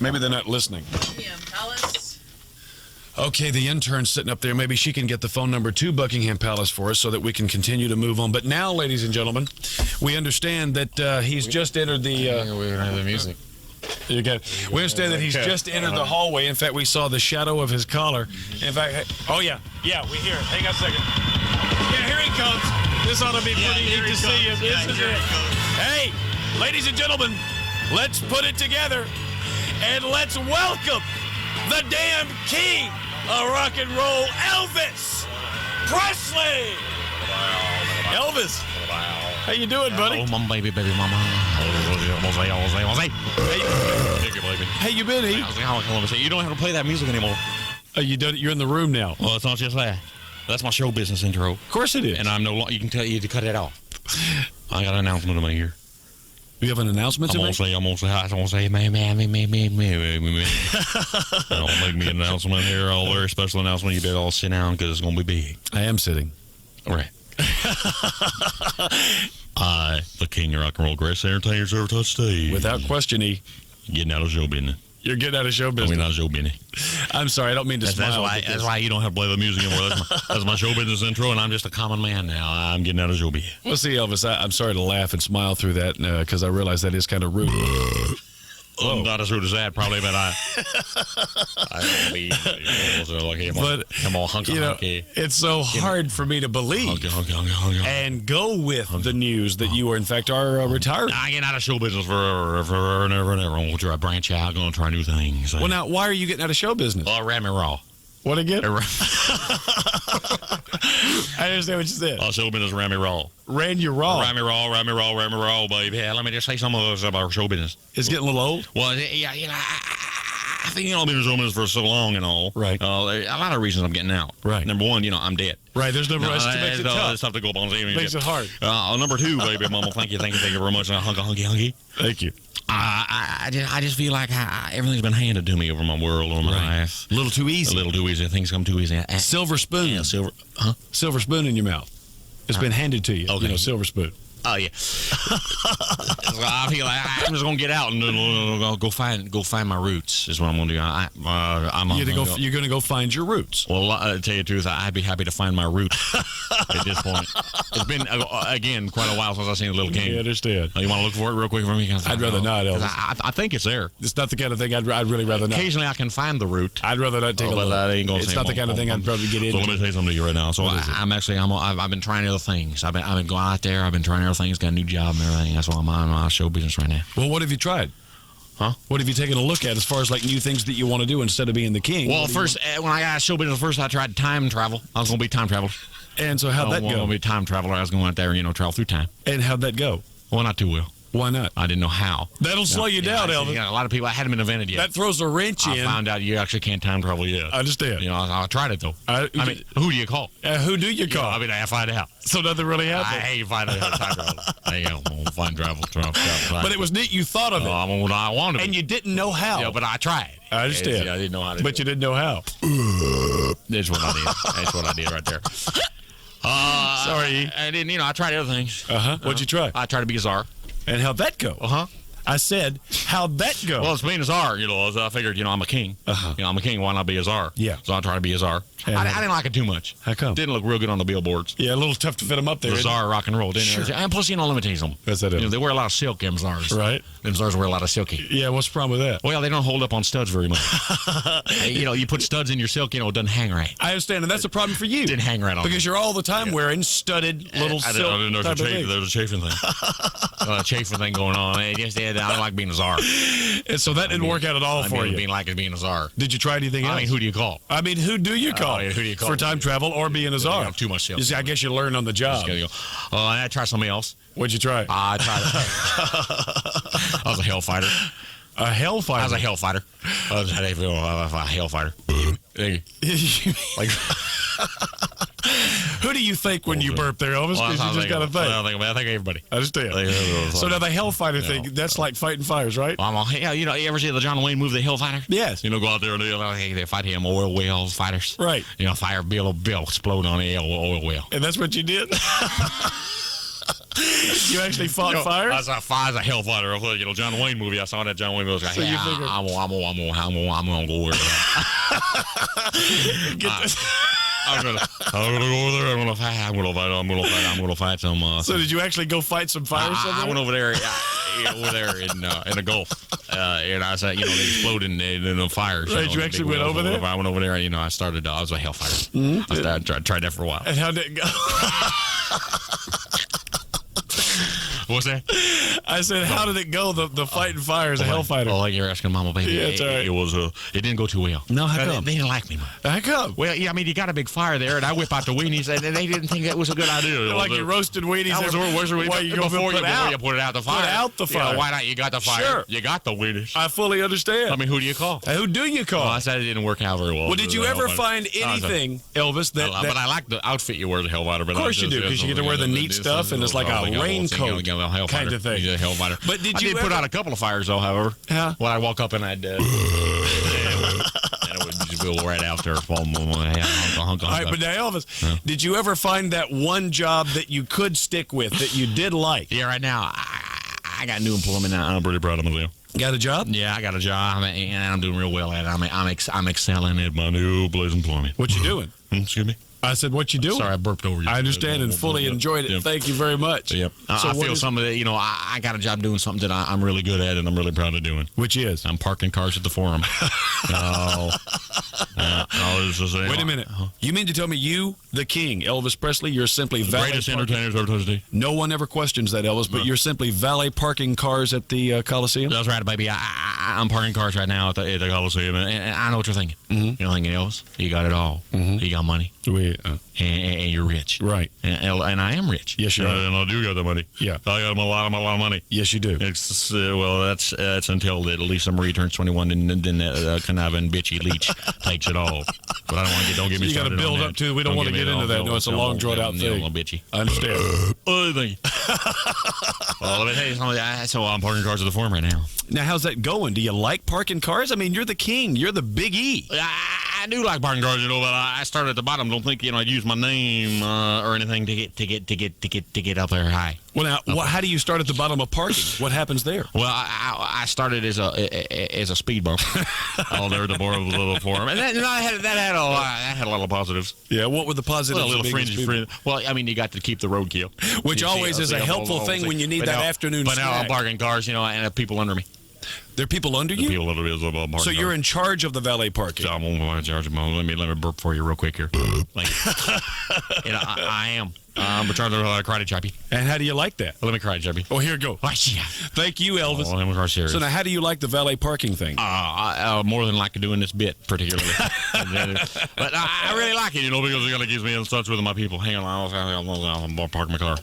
Speaker 1: Maybe they're not listening.
Speaker 11: Buckingham Palace.
Speaker 1: Okay, the intern's sitting up there. Maybe she can get the phone number to Buckingham Palace for us so that we can continue to move on. But now, ladies and gentlemen, we understand that he's just entered the...
Speaker 2: we don't have the music.
Speaker 1: We understand that he's just entered the hallway. In fact, we saw the shadow of his collar. In fact, we hear it. Hang on a second. Yeah, here he comes. This ought to be pretty neat to see him. This is it. Hey, ladies and gentlemen, let's put it together and let's welcome the damn king of rock and roll, Elvis Presley. Elvis. How you doing, buddy?
Speaker 2: Oh, mama, baby mama.
Speaker 1: Hey, you been, E?
Speaker 2: You don't have to play that music anymore.
Speaker 1: Oh, you're in the room now.
Speaker 2: Well, it's not just that. That's my show business intro.
Speaker 1: Of course it is.
Speaker 2: And I'm no longer. You can tell you to cut it off. I got an announcement to make here.
Speaker 1: You have an announcement to make?
Speaker 2: I'm gonna say, me. I'll make me an announcement here, a very special announcement. You better all sit down because it's gonna be big.
Speaker 1: I am sitting.
Speaker 2: All right. I, the king of rock and roll, greatest entertainers ever touched stage.
Speaker 1: Without question, E.
Speaker 2: Getting out of show business.
Speaker 1: You're getting out of show business.
Speaker 2: I mean, out of show business.
Speaker 1: I'm sorry, I don't mean to smile.
Speaker 2: That's why you don't have to play the music anymore. That's my show business intro, and I'm just a common man now. I'm getting out of show business.
Speaker 1: Well, see, Elvis, I'm sorry to laugh and smile through that because I realize that is kind of rude.
Speaker 2: Not as rude as that, probably, but I don't be
Speaker 1: but
Speaker 2: come on, hunky.
Speaker 1: It's so hard for me to believe and go with the news that you are, in fact, are retired.
Speaker 2: I get out of show business forever and ever. I'm going to try to branch out. I'm going to try new things.
Speaker 1: Well, now, why are you getting out of show business?
Speaker 2: Ram and raw.
Speaker 1: What again? I understand what you said.
Speaker 2: Show business, ram me raw.
Speaker 1: Ran you raw.
Speaker 2: Ram me raw, baby. Yeah, let me just say some of those about show business.
Speaker 1: It's getting a little old?
Speaker 2: Well, yeah, I think I've been in show business for so long and all.
Speaker 1: Right.
Speaker 2: A lot of reasons I'm getting out.
Speaker 1: Right.
Speaker 2: Number one, I'm dead.
Speaker 1: Right, there's no rest to make it tough.
Speaker 2: It's tough to go up on stage.
Speaker 1: Makes it hard.
Speaker 2: Number two, baby, mama, thank you very much. Hunky.
Speaker 1: Thank you.
Speaker 2: I just feel like everything's been handed to me over my world, over my life.
Speaker 1: A little too easy.
Speaker 2: A little too easy. Things come too easy.
Speaker 1: Silver spoon.
Speaker 2: Yeah,
Speaker 1: silver spoon in your mouth. It's been handed to you.
Speaker 2: Okay.
Speaker 1: Silver spoon.
Speaker 2: Oh yeah. I feel like I'm just gonna get out and go find my roots. Is what I'm gonna do.
Speaker 1: You're gonna go find your roots.
Speaker 2: Well, to tell you the truth, I'd be happy to find my roots at this point. It's been again quite a while since I've seen the Little King.
Speaker 1: I understand.
Speaker 2: You want to look for it real quick for me?
Speaker 1: I'd rather not, Elvis.
Speaker 2: I think it's there.
Speaker 1: It's not the kind of thing I'd really rather not.
Speaker 2: Occasionally I can find the root.
Speaker 1: I'd rather not take a look. It's not the kind of thing I'd probably get into.
Speaker 2: So let me tell you something to you right now. So I've been trying other things. I've been going out there. I've been trying other things. Got a new job and everything. That's why I'm on my show business right now.
Speaker 1: Well, what have you tried?
Speaker 2: Huh?
Speaker 1: What have you taken a look at as far as like new things that you want to do instead of being the king?
Speaker 2: Well, first, when I got show business, first I tried time travel. I was going to be time traveler.
Speaker 1: And so how'd that go?
Speaker 2: I was going to be time traveler. I was going out there and, travel through time.
Speaker 1: And how'd that go?
Speaker 2: Well, not too well.
Speaker 1: Why not?
Speaker 2: I didn't know how.
Speaker 1: That'll slow you down, Elvis.
Speaker 2: A lot of people, I hadn't been invented yet.
Speaker 1: That throws a wrench in.
Speaker 2: I found out you actually can't time travel yet.
Speaker 1: I understand.
Speaker 2: I tried it, though. I mean, who do you call?
Speaker 1: Who do you call?
Speaker 2: I find out.
Speaker 1: So nothing really happened?
Speaker 2: I hate finding out time travel. I'm going to find travel.
Speaker 1: But it was neat you thought of it.
Speaker 2: I wanted to.
Speaker 1: And you didn't know how.
Speaker 2: Yeah, but I tried.
Speaker 1: I understand.
Speaker 2: I didn't know how to
Speaker 1: But you didn't know how.
Speaker 2: That's what I did. That's what I did right there.
Speaker 1: Sorry.
Speaker 2: I didn't, I tried other things.
Speaker 1: What'd you try?
Speaker 2: I tried to be a czar.
Speaker 1: And how'd that go? I said, how'd that go?
Speaker 2: Well, it's being a czar, I figured, I'm a king. I'm a king, why not be a czar?
Speaker 1: Yeah.
Speaker 2: So I tried to be a czar. I didn't like it too much.
Speaker 1: How come?
Speaker 2: Didn't look real good on the billboards.
Speaker 1: Yeah, a little tough to fit them up there.
Speaker 2: The czar rock and roll, didn't it? And plus, let me tell you something.
Speaker 1: What's that?
Speaker 2: They wear a lot of silk, them czars.
Speaker 1: Right.
Speaker 2: Them czars wear a lot of silky.
Speaker 1: Yeah, what's the problem with that?
Speaker 2: Well, they don't hold up on studs very much. You put studs in your silk, it doesn't hang right.
Speaker 1: I understand, and that's a problem for you.
Speaker 2: It didn't hang right on
Speaker 1: because you're all the time wearing studded little silk.
Speaker 2: I didn't know there was a chafing thing. A chafing thing going on. I don't like being a czar.
Speaker 1: And so that didn't work out at all for you.
Speaker 2: Being a czar.
Speaker 1: Did you try anything else?
Speaker 2: I mean, who do you call?
Speaker 1: Who do you call?
Speaker 2: Who do you call?
Speaker 1: For time travel or being a czar?
Speaker 2: Too much silk.
Speaker 1: You see, I guess you learn on the job.
Speaker 2: I tried something else.
Speaker 1: What'd you try?
Speaker 2: I tried. I was a hellfighter.
Speaker 1: A hellfighter?
Speaker 2: I was a hellfighter. I was a hellfighter. Like.
Speaker 1: Who do you think when you burp there, Elvis? Because you just got to think.
Speaker 2: I think everybody.
Speaker 1: I understand. So now the Hellfighter thing, that's like fighting fires, right?
Speaker 2: You ever see the John Wayne movie, The Hellfighter?
Speaker 1: Yes.
Speaker 2: Go out there and they fight him, oil well fighters.
Speaker 1: Right.
Speaker 2: Fire bill explode on the oil well.
Speaker 1: And that's what you did? You actually fought fires?
Speaker 2: I was a hellfighter. John Wayne movie. I saw that John Wayne movie.
Speaker 1: So you figured...
Speaker 2: I'm gonna go over there. I'm gonna go over there. I'm gonna fight some.
Speaker 1: So did you actually go fight some fires?
Speaker 2: I went over there. Over there in the Gulf, and I said, they exploded in the fires.
Speaker 1: Right, you actually went over there?
Speaker 2: I went over there, and I was a hellfighter.
Speaker 1: Mm-hmm.
Speaker 2: I tried that for a while.
Speaker 1: And how did it go?
Speaker 2: What's that?
Speaker 1: I said, how did it go? The fighting fire as a hellfighter.
Speaker 2: Oh, like you're asking Mama, baby.
Speaker 1: Yeah, it's all right.
Speaker 2: It didn't go too well.
Speaker 1: No, how come?
Speaker 2: They didn't like me.
Speaker 1: How come?
Speaker 2: Well, yeah, you got a big fire there, and I whip out the weenies, and they didn't think that was a good idea.
Speaker 1: Like you roasted weenies.
Speaker 2: Before you put it out the fire.
Speaker 1: Put out the fire.
Speaker 2: Why not? You got the fire.
Speaker 1: Sure.
Speaker 2: You got the weenies.
Speaker 1: I fully understand.
Speaker 2: Who do you call?
Speaker 1: Who do you call?
Speaker 2: Well, I said it didn't work out very well.
Speaker 1: Well, did you ever find anything, Elvis, that...
Speaker 2: But I like the outfit you wear as a hellfighter.
Speaker 1: Of course you do, because you get to wear the neat stuff, and it's like a raincoat kind of thing.
Speaker 2: Hellfighter.
Speaker 1: But
Speaker 2: I did put out a couple of fires, though, however.
Speaker 1: Yeah.
Speaker 2: When I walk up and I'd... and it would just go right out there. All
Speaker 1: right, but now, Elvis, did you ever find that one job that you could stick with, that you did like?
Speaker 2: Yeah, right now, I got new employment now. I'm pretty proud of myself.
Speaker 1: Got a job?
Speaker 2: Yeah, I got a job, and I'm doing real well at it. I'm excelling at my new place employment.
Speaker 1: What you doing?
Speaker 2: Excuse me?
Speaker 1: I said, what you doing?
Speaker 2: Sorry, I burped over you.
Speaker 1: I understand and fully enjoyed it.
Speaker 2: Yep.
Speaker 1: Thank you very much.
Speaker 2: Yep. So I feel something that, I got a job doing something that I'm really good at and I'm really proud of doing.
Speaker 1: Which is?
Speaker 2: I'm parking cars at the Forum.
Speaker 1: Wait a minute. You mean to tell me you, the king, Elvis Presley, you're simply valet
Speaker 2: greatest entertainers ever touched.
Speaker 1: No one ever questions that, Elvis, but you're simply valet parking cars at the Coliseum?
Speaker 2: That's right, baby. I'm parking cars right now at the Coliseum, and I know what you're thinking.
Speaker 1: Mm-hmm.
Speaker 2: You're thinking, Elvis, you got it all. Mm-hmm. You got money. And you're rich.
Speaker 1: Right.
Speaker 2: And I am rich.
Speaker 1: Yes, you are.
Speaker 2: And I do got the money.
Speaker 1: Yeah.
Speaker 2: I got a lot of money.
Speaker 1: Yes, you do.
Speaker 2: It's that's until at least Marie turns 21, and then conniving bitchy leech takes it all. But I don't get me
Speaker 1: you
Speaker 2: started.
Speaker 1: You got to build up to. We don't want to get into that. No, it's a long, drawn out thing.
Speaker 2: Bitchy.
Speaker 1: I understand.
Speaker 2: Thank you. Well, let me tell you something. So I'm parking cars at the Forum right now.
Speaker 1: Now, how's that going? Do you like parking cars? I mean, you're the king. You're the big E.
Speaker 2: I do like parking cars, but I started at the bottom. Don't think I'd use my name or anything to get up there high.
Speaker 1: Well, now, how do you start at the bottom of parking? What happens there?
Speaker 2: Well, I started as a speed bump all there at the bar of the little Forum, and that had a lot of positives.
Speaker 1: Yeah, what were the positives?
Speaker 2: A little fringy. Well, I mean, you got to keep the roadkill,
Speaker 1: which always is a helpful thing when you need that afternoon snack.
Speaker 2: But now I'm parking cars, and have people under me.
Speaker 1: There are people under you?
Speaker 2: People under me.
Speaker 1: So you're in charge of the valet parking?
Speaker 2: I'm in charge of let me burp for you real quick here. I am. I'm in charge of karate choppy.
Speaker 1: And how do you like that?
Speaker 2: Let me karate choppy.
Speaker 1: Oh, here you go. Thank you, Elvis. So now, how do you like the valet parking thing?
Speaker 2: I more than like doing this bit, particularly. But I really like it, because it kind of keeps me in touch with my people. Hang on, I'll park my car.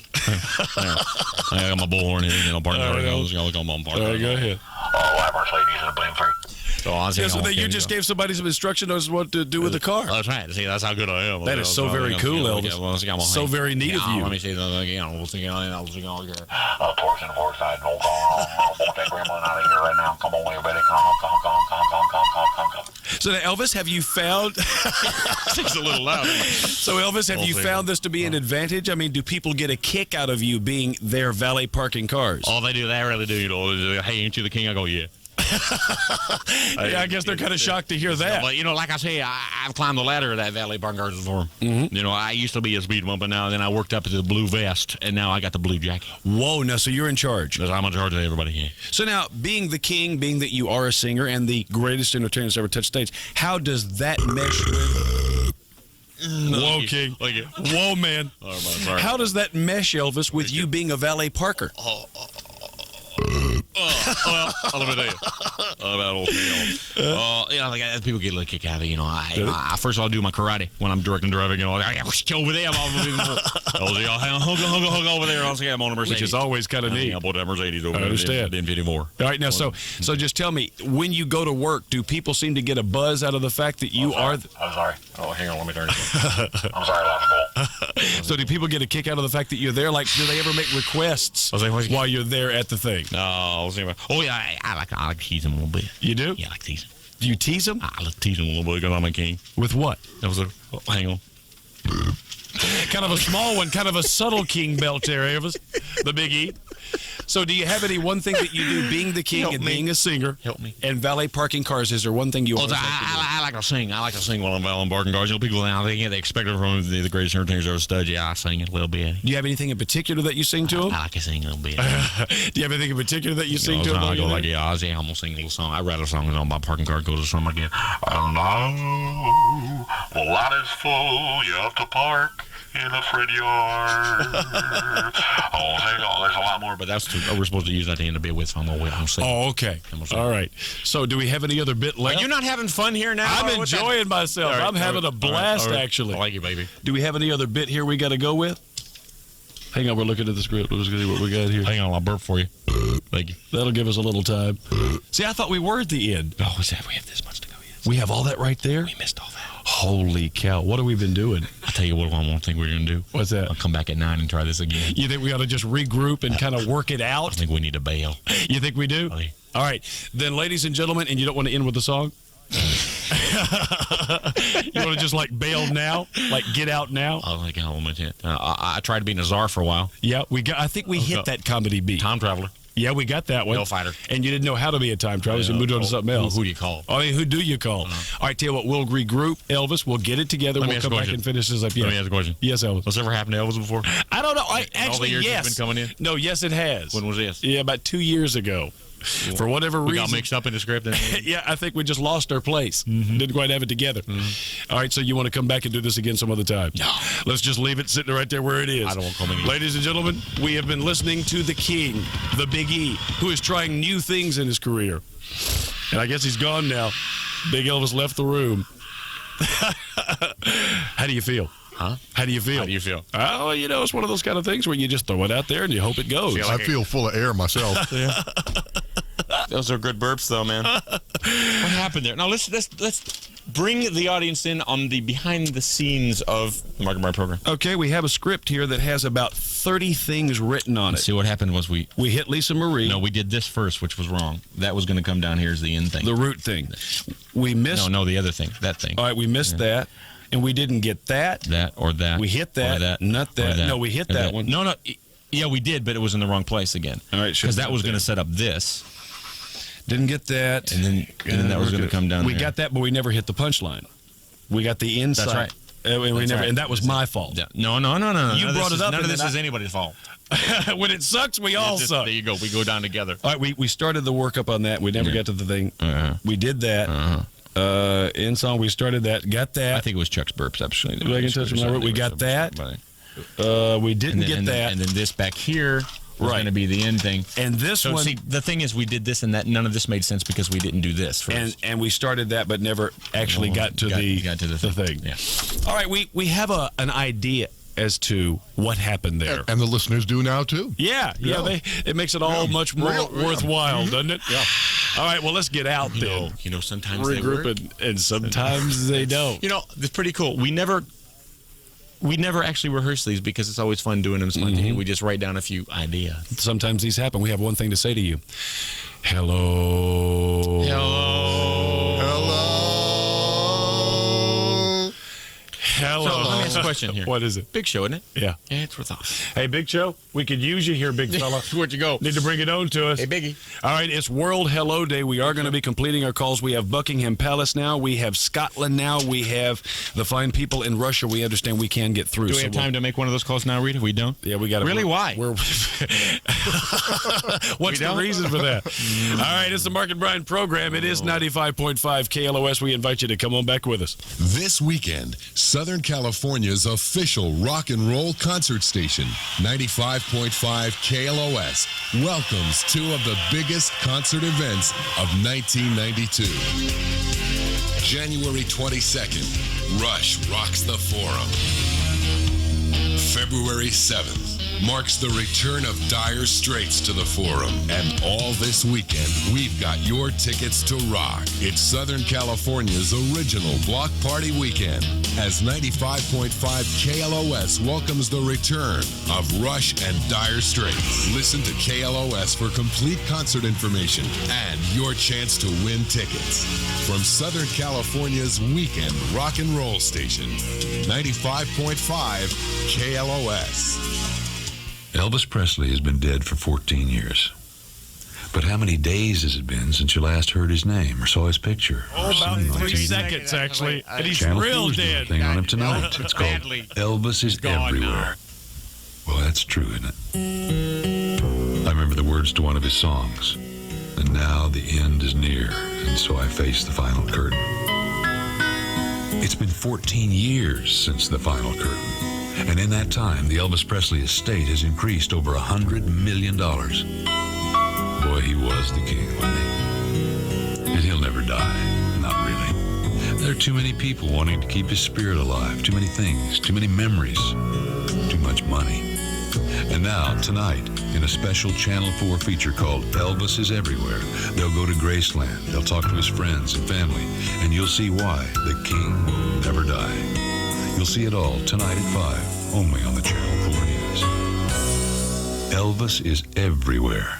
Speaker 2: I got my bullhorn here. You know, parking car goes.
Speaker 1: All right, go ahead.
Speaker 10: Oh, Mercedes and blame free.
Speaker 2: So
Speaker 1: you just gave somebody some instruction on what to do with the car.
Speaker 2: That's right. See, that's how good I am.
Speaker 1: That is so very cool, Elvis. So very neat of you.
Speaker 2: Let me see. We'll see.
Speaker 10: Torques and forks. I don't want that gremlin out of here right now. Come on, everybody. Come.
Speaker 1: So now, Elvis, have you found...
Speaker 2: It's a little loud.
Speaker 1: So, Elvis, have you found this to be an advantage? I mean, do people get a kick out of you being their valet parking cars?
Speaker 2: Oh, they do. They really do. You know, hey, ain't you the king? I go, yeah.
Speaker 1: Yeah, I guess they're kind of shocked to hear that.
Speaker 2: But, you know, like I say, I've climbed the ladder of that valet parking cars before. Mm-hmm. You know, I used to be a speed bump, but now then I worked up to the blue vest, and now I got the blue jacket.
Speaker 1: Whoa, now, so you're in charge.
Speaker 2: I'm in charge of everybody here.
Speaker 1: So now, being the king, being that you are a singer and the greatest entertainer that's ever touched stage, how does that mesh with... Whoa, King. Whoa, man.
Speaker 2: Oh, sorry.
Speaker 1: How does that mesh, Elvis, with you being a valet parker?
Speaker 2: Well, let me tell you about old Neil. You know, like, people get a little kick out of it. You know, I first of all do my karate when I'm directing driving. You know, I got over there. Hug over there. I'll say I'm on a Mercedes,
Speaker 1: which is always kind of neat.
Speaker 2: I bought that Mercedes over there.
Speaker 1: I understand.
Speaker 2: Didn't anymore.
Speaker 1: All right, now, so just tell me, when you go to work, do people seem to get a buzz out of the fact that you are?
Speaker 10: I'm sorry. Oh, hang on. Let me turn it. I'm sorry, Lobster.
Speaker 1: So do people get a kick out of the fact that you're there? Like, do they ever make requests while you're there at the thing?
Speaker 2: Oh, yeah, I like to tease him a little bit.
Speaker 1: You do?
Speaker 2: Yeah, I like to tease him.
Speaker 1: Do you tease him?
Speaker 2: I like to tease him a little bit because I'm a king.
Speaker 1: With what?
Speaker 2: That was hang on.
Speaker 1: Kind of a small one, kind of a subtle king belt there, Elvis. The Big E. So do you have any one thing that you do, being the king and being a singer?
Speaker 2: Help me.
Speaker 1: And valet parking cars, is there one thing you always like to do?
Speaker 2: I like to sing. I like to sing while I'm valet parking cars. You know, people now, they expect it from the greatest entertainers ever stud. Yeah, I sing a little bit.
Speaker 1: Do you have anything in particular that you sing to them?
Speaker 2: I like to sing a little bit.
Speaker 1: Do you have anything in particular that you sing to them?
Speaker 2: I go like, yeah, I'm going to sing a little song. I write a song on my parking car, goes to something again. And now the lot is full. You have to park in a Fred yard. Hang on, there's a lot more, but we're supposed to use that to end a bit with, so I'm going to sing.
Speaker 1: Oh, okay. All right. So do we have any other bit left?
Speaker 2: Are you not having fun here now?
Speaker 1: I'm enjoying myself. Right, I'm having a blast, actually.
Speaker 2: I like you, baby.
Speaker 1: Do we have any other bit here we got to go with? Hang on, we're looking at the script. Let's see what we got here.
Speaker 2: Hang on, I'll burp for you. Thank you.
Speaker 1: That'll give us a little time. See, I thought we were at the end.
Speaker 2: Oh, what's that? We have this much to go. Yes.
Speaker 1: We have all that right there?
Speaker 2: We missed all that.
Speaker 1: Holy cow. What have we been doing?
Speaker 2: I'll tell you what I won't think we're going to do.
Speaker 1: What's that?
Speaker 2: I'll come back at 9 and try this again.
Speaker 1: You think we ought to just regroup and kind of work it out?
Speaker 2: I think we need to bail.
Speaker 1: You think we do?
Speaker 2: Oh, yeah.
Speaker 1: All right. Then, ladies and gentlemen, and you don't want to end with a song? You want to just like bail now? Like get out now?
Speaker 2: I tried to be Nazar for a while.
Speaker 1: Yeah, I think we hit that comedy beat.
Speaker 2: Time Traveler.
Speaker 1: Yeah, we got that one.
Speaker 2: Hellfighter.
Speaker 1: And you didn't know how to be a time traveler, so you moved on to something else.
Speaker 2: Who do you call?
Speaker 1: I mean, who do you call? All right, tell you what, we'll regroup. Elvis, we'll get it together. We'll come back and finish this up.
Speaker 2: Let me ask a question.
Speaker 1: Yes, Elvis.
Speaker 2: What's ever happened to Elvis before?
Speaker 1: I don't know. Actually,
Speaker 2: all the years
Speaker 1: yes.
Speaker 2: Been coming in?
Speaker 1: No, yes, it has.
Speaker 2: When was this?
Speaker 1: Yeah, about 2 years ago. For whatever reason.
Speaker 2: We got mixed up in the script.
Speaker 1: Yeah, I think we just lost our place. Mm-hmm. Didn't quite have it together. Mm-hmm. All right, so you want to come back and do this again some other time?
Speaker 2: No.
Speaker 1: Let's just leave it sitting right there where it is.
Speaker 2: I don't want to come in.
Speaker 1: Ladies and gentlemen, we have been listening to the King, the Big E, who is trying new things in his career. And I guess he's gone now. Big Elvis left the room. How do you feel?
Speaker 2: Huh?
Speaker 1: How do you feel?
Speaker 2: How do you feel?
Speaker 1: Oh, you know, it's one of those kind of things where you just throw it out there and you hope it goes.
Speaker 9: I feel full of air myself.
Speaker 2: Yeah. Those are good burps, though, man. What happened there? Now let's bring the audience in on the behind the scenes of the Mark and Brian program.
Speaker 1: Okay, we have a script here that has about 30 things written on it.
Speaker 2: See, what happened was we
Speaker 1: hit Lisa Marie.
Speaker 2: No, we did this first, which was wrong. That was going to come down here as the end thing.
Speaker 1: The root thing. We missed.
Speaker 2: No, the other thing. That thing.
Speaker 1: All right, we missed that. And we didn't get that.
Speaker 2: That or that.
Speaker 1: We hit that. Not that. No, we hit that one.
Speaker 2: No. Yeah, we did, but it was in the wrong place again.
Speaker 1: All right,
Speaker 2: because that was going to set up this.
Speaker 1: Didn't get that.
Speaker 2: And then that was going to come down.
Speaker 1: We got that, but we never hit the punchline. We got the inside.
Speaker 2: That's right.
Speaker 1: And that was my fault.
Speaker 2: Yeah. No.
Speaker 1: You brought it up.
Speaker 2: None of this is anybody's fault.
Speaker 1: When it sucks, we all suck.
Speaker 2: There you go. We go down together.
Speaker 1: All right, we started the workup on that. We never got to the thing. We did that. In song, we started that. Got that.
Speaker 2: I think it was Chuck's burps, actually.
Speaker 1: We got that. We didn't get that.
Speaker 2: And then this back here was going to be the end thing.
Speaker 1: And this one.
Speaker 2: See, the thing is, we did this and that. None of this made sense because we didn't do this first.
Speaker 1: And we started that, but never actually got to the thing.
Speaker 2: Yeah.
Speaker 1: All right, we have an idea, as to what happened there.
Speaker 9: And the listeners do now, too.
Speaker 1: Yeah. It makes it all much more worthwhile, doesn't it?
Speaker 9: Yeah.
Speaker 1: All right, well, let's get out then.
Speaker 2: Sometimes
Speaker 1: regroup
Speaker 2: they work.
Speaker 1: and sometimes they don't.
Speaker 2: It's pretty cool. We never actually rehearse these because it's always fun doing them spontaneously. We just write down a few ideas.
Speaker 1: Sometimes these happen. We have one thing to say to you. Hello. Hello.
Speaker 2: So let me ask a question here.
Speaker 1: What is it?
Speaker 2: Big Show, isn't it?
Speaker 1: Yeah.
Speaker 2: Yeah, it's worth it.
Speaker 1: Hey, Big Show, we could use you here, big fella.
Speaker 2: Where'd you go?
Speaker 1: Need to bring it on to us.
Speaker 2: Hey, Biggie.
Speaker 1: All right, it's World Hello Day. We are going to be completing our calls. We have Buckingham Palace now. We have Scotland now. We have the fine people in Russia. We understand we can get through.
Speaker 2: Do we have time to make one of those calls now, Rita? We don't?
Speaker 1: Yeah, we got to.
Speaker 2: Really? Why?
Speaker 1: What's the reason for that? All right, it's the Mark and Brian program. It is 95.5 KLOS. We invite you to come on back with us.
Speaker 5: This weekend, Southern California's official rock and roll concert station, 95.5 KLOS, welcomes two of the biggest concert events of 1992. January 22nd, Rush rocks the Forum. February 7th marks the return of Dire Straits to the Forum. And all this weekend, we've got your tickets to rock. It's Southern California's original block party weekend as 95.5 KLOS welcomes the return of Rush and Dire Straits. Listen to KLOS for complete concert information and your chance to win tickets. From Southern California's weekend rock and roll station, 95.5 KLOS.
Speaker 18: Elvis Presley has been dead for 14 years. But how many days has it been since you last heard his name or saw his picture?
Speaker 1: About 3 seconds, actually. And he's
Speaker 18: Channel
Speaker 1: real
Speaker 18: 4's doing a
Speaker 1: dead.
Speaker 18: thing on him tonight. It's called Elvis is Everywhere. Well, that's true, isn't it? I remember the words to one of his songs. And now the end is near, and so I face the final curtain. It's been 14 years since the final curtain. And in that time, the Elvis Presley estate has increased over $100 million. Boy, he was the king, wasn't he? And he'll never die. Not really. There are too many people wanting to keep his spirit alive. Too many things, too many memories, too much money. And now, tonight, in a special Channel 4 feature called Elvis is Everywhere, they'll go to Graceland, they'll talk to his friends and family, and you'll see why the king will never die. You'll see it all tonight at 5, only on the Channel 4 News. Elvis is Everywhere.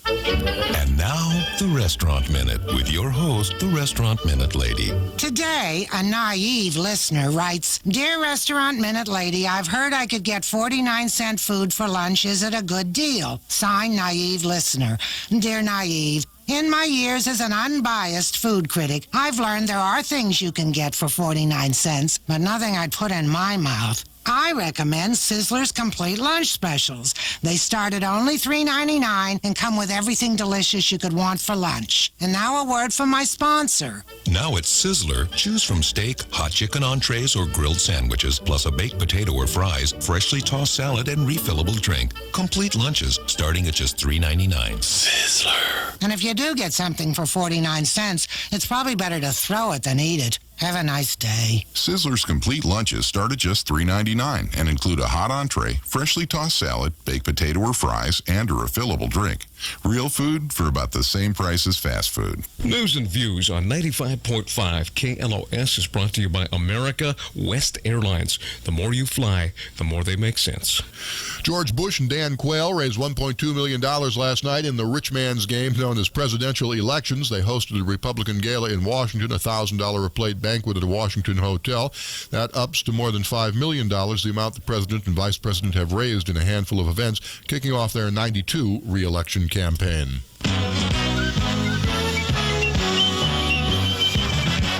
Speaker 5: And now, the Restaurant Minute with your host, the Restaurant Minute Lady.
Speaker 20: Today, a naive listener writes, Dear Restaurant Minute Lady, I've heard I could get 49-cent food for lunch. Is it a good deal? Signed, naive listener. Dear naive, in my years as an unbiased food critic, I've learned there are things you can get for 49 cents, but nothing I'd put in my mouth. I recommend Sizzler's Complete Lunch Specials. They start at only $3.99 and come with everything delicious you could want for lunch. And now a word from my sponsor.
Speaker 5: Now at Sizzler, choose from steak, hot chicken entrees, or grilled sandwiches, plus a baked potato or fries, freshly tossed salad, and refillable drink. Complete lunches starting at just $3.99.
Speaker 1: Sizzler.
Speaker 20: And if you do get something for 49 cents, it's probably better to throw it than eat it. Have a nice day.
Speaker 21: Sizzler's complete lunches start at just $3.99 and include a hot entree, freshly tossed salad, baked potato or fries, and a refillable drink. Real food for about the same price as fast food.
Speaker 22: News and Views on 95.5 KLOS is brought to you by America West Airlines. The more you fly, the more they make sense.
Speaker 9: George Bush and Dan Quayle raised $1.2 million last night in the rich man's game known as presidential elections. They hosted a Republican gala in Washington, a $1,000 a plate banquet at a Washington hotel. That ups to more than $5 million, the amount the president and vice president have raised in a handful of events, kicking off their 92 re-election campaign.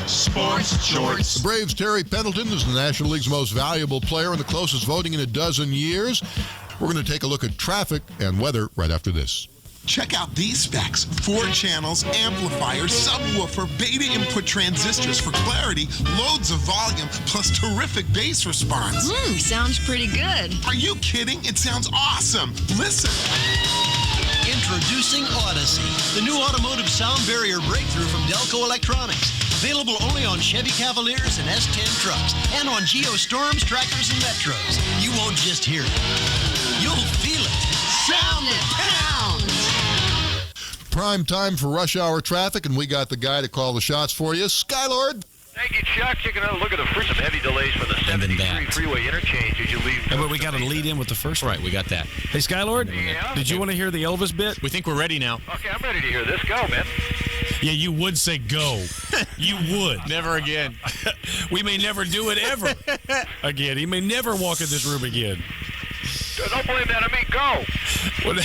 Speaker 8: Sports Shorts.
Speaker 9: The Braves' Terry Pendleton is the National League's most valuable player in the closest voting in a dozen years. We're going to take a look at traffic and weather right after this.
Speaker 23: Check out these specs: 4 channels, amplifier, subwoofer, beta input transistors for clarity, loads of volume, plus terrific bass response.
Speaker 7: Sounds pretty good.
Speaker 23: Are you kidding? It sounds awesome. Listen.
Speaker 8: Introducing Odyssey, the new automotive sound barrier breakthrough from Delco Electronics. Available only on Chevy Cavaliers and S10 trucks, and on Geostorms, tractors, and Metros. You won't just hear it. You'll feel it. Sound the pounds!
Speaker 9: Prime time for rush hour traffic, and we got the guy to call the shots for you, Skylord.
Speaker 10: Thank you, Chuck. Taking a look at some heavy delays for the 73 freeway interchange as you leave.
Speaker 1: Yeah, but we got to lead in with the first one.
Speaker 2: Right, we got that.
Speaker 1: Hey, Skylord, did you want to hear the Elvis bit?
Speaker 2: We think we're ready now.
Speaker 10: Okay, I'm ready to hear this. Go, man.
Speaker 1: Yeah, you would say go. You would.
Speaker 2: Never again.
Speaker 1: We may never do it ever again. He may never walk in this room again.
Speaker 10: Don't blame that on me. Go.
Speaker 1: Well,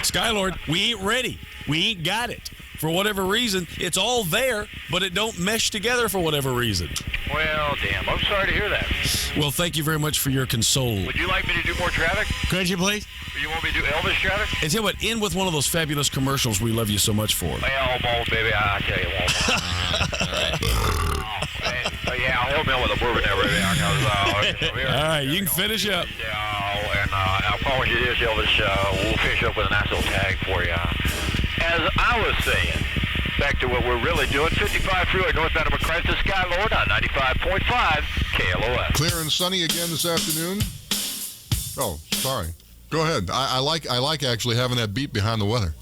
Speaker 1: Skylord, we ain't ready. We ain't got it. For whatever reason, it's all there, but it don't mesh together for whatever reason.
Speaker 10: Well, damn. I'm sorry to hear that.
Speaker 1: Well, thank you very much for your console.
Speaker 10: Would you like me to do more traffic?
Speaker 1: Could you, please?
Speaker 10: You want me to do Elvis traffic?
Speaker 1: And tell you what, in with one of those fabulous commercials we love you so much for.
Speaker 10: Well, baby, I'll tell you one more. All right. Yeah, I'll help me out with a bourbon there, baby.
Speaker 1: All right, you can finish up.
Speaker 10: And I promise you this, Elvis, we'll finish up with a nice little tag for you. As I was saying, back to what we're really doing, 55 freeway northbound of McChrysler to Skylord on 95.5 KLOS.
Speaker 9: Clear and sunny again this afternoon. Oh, sorry. Go ahead. I like actually having that beat behind the weather.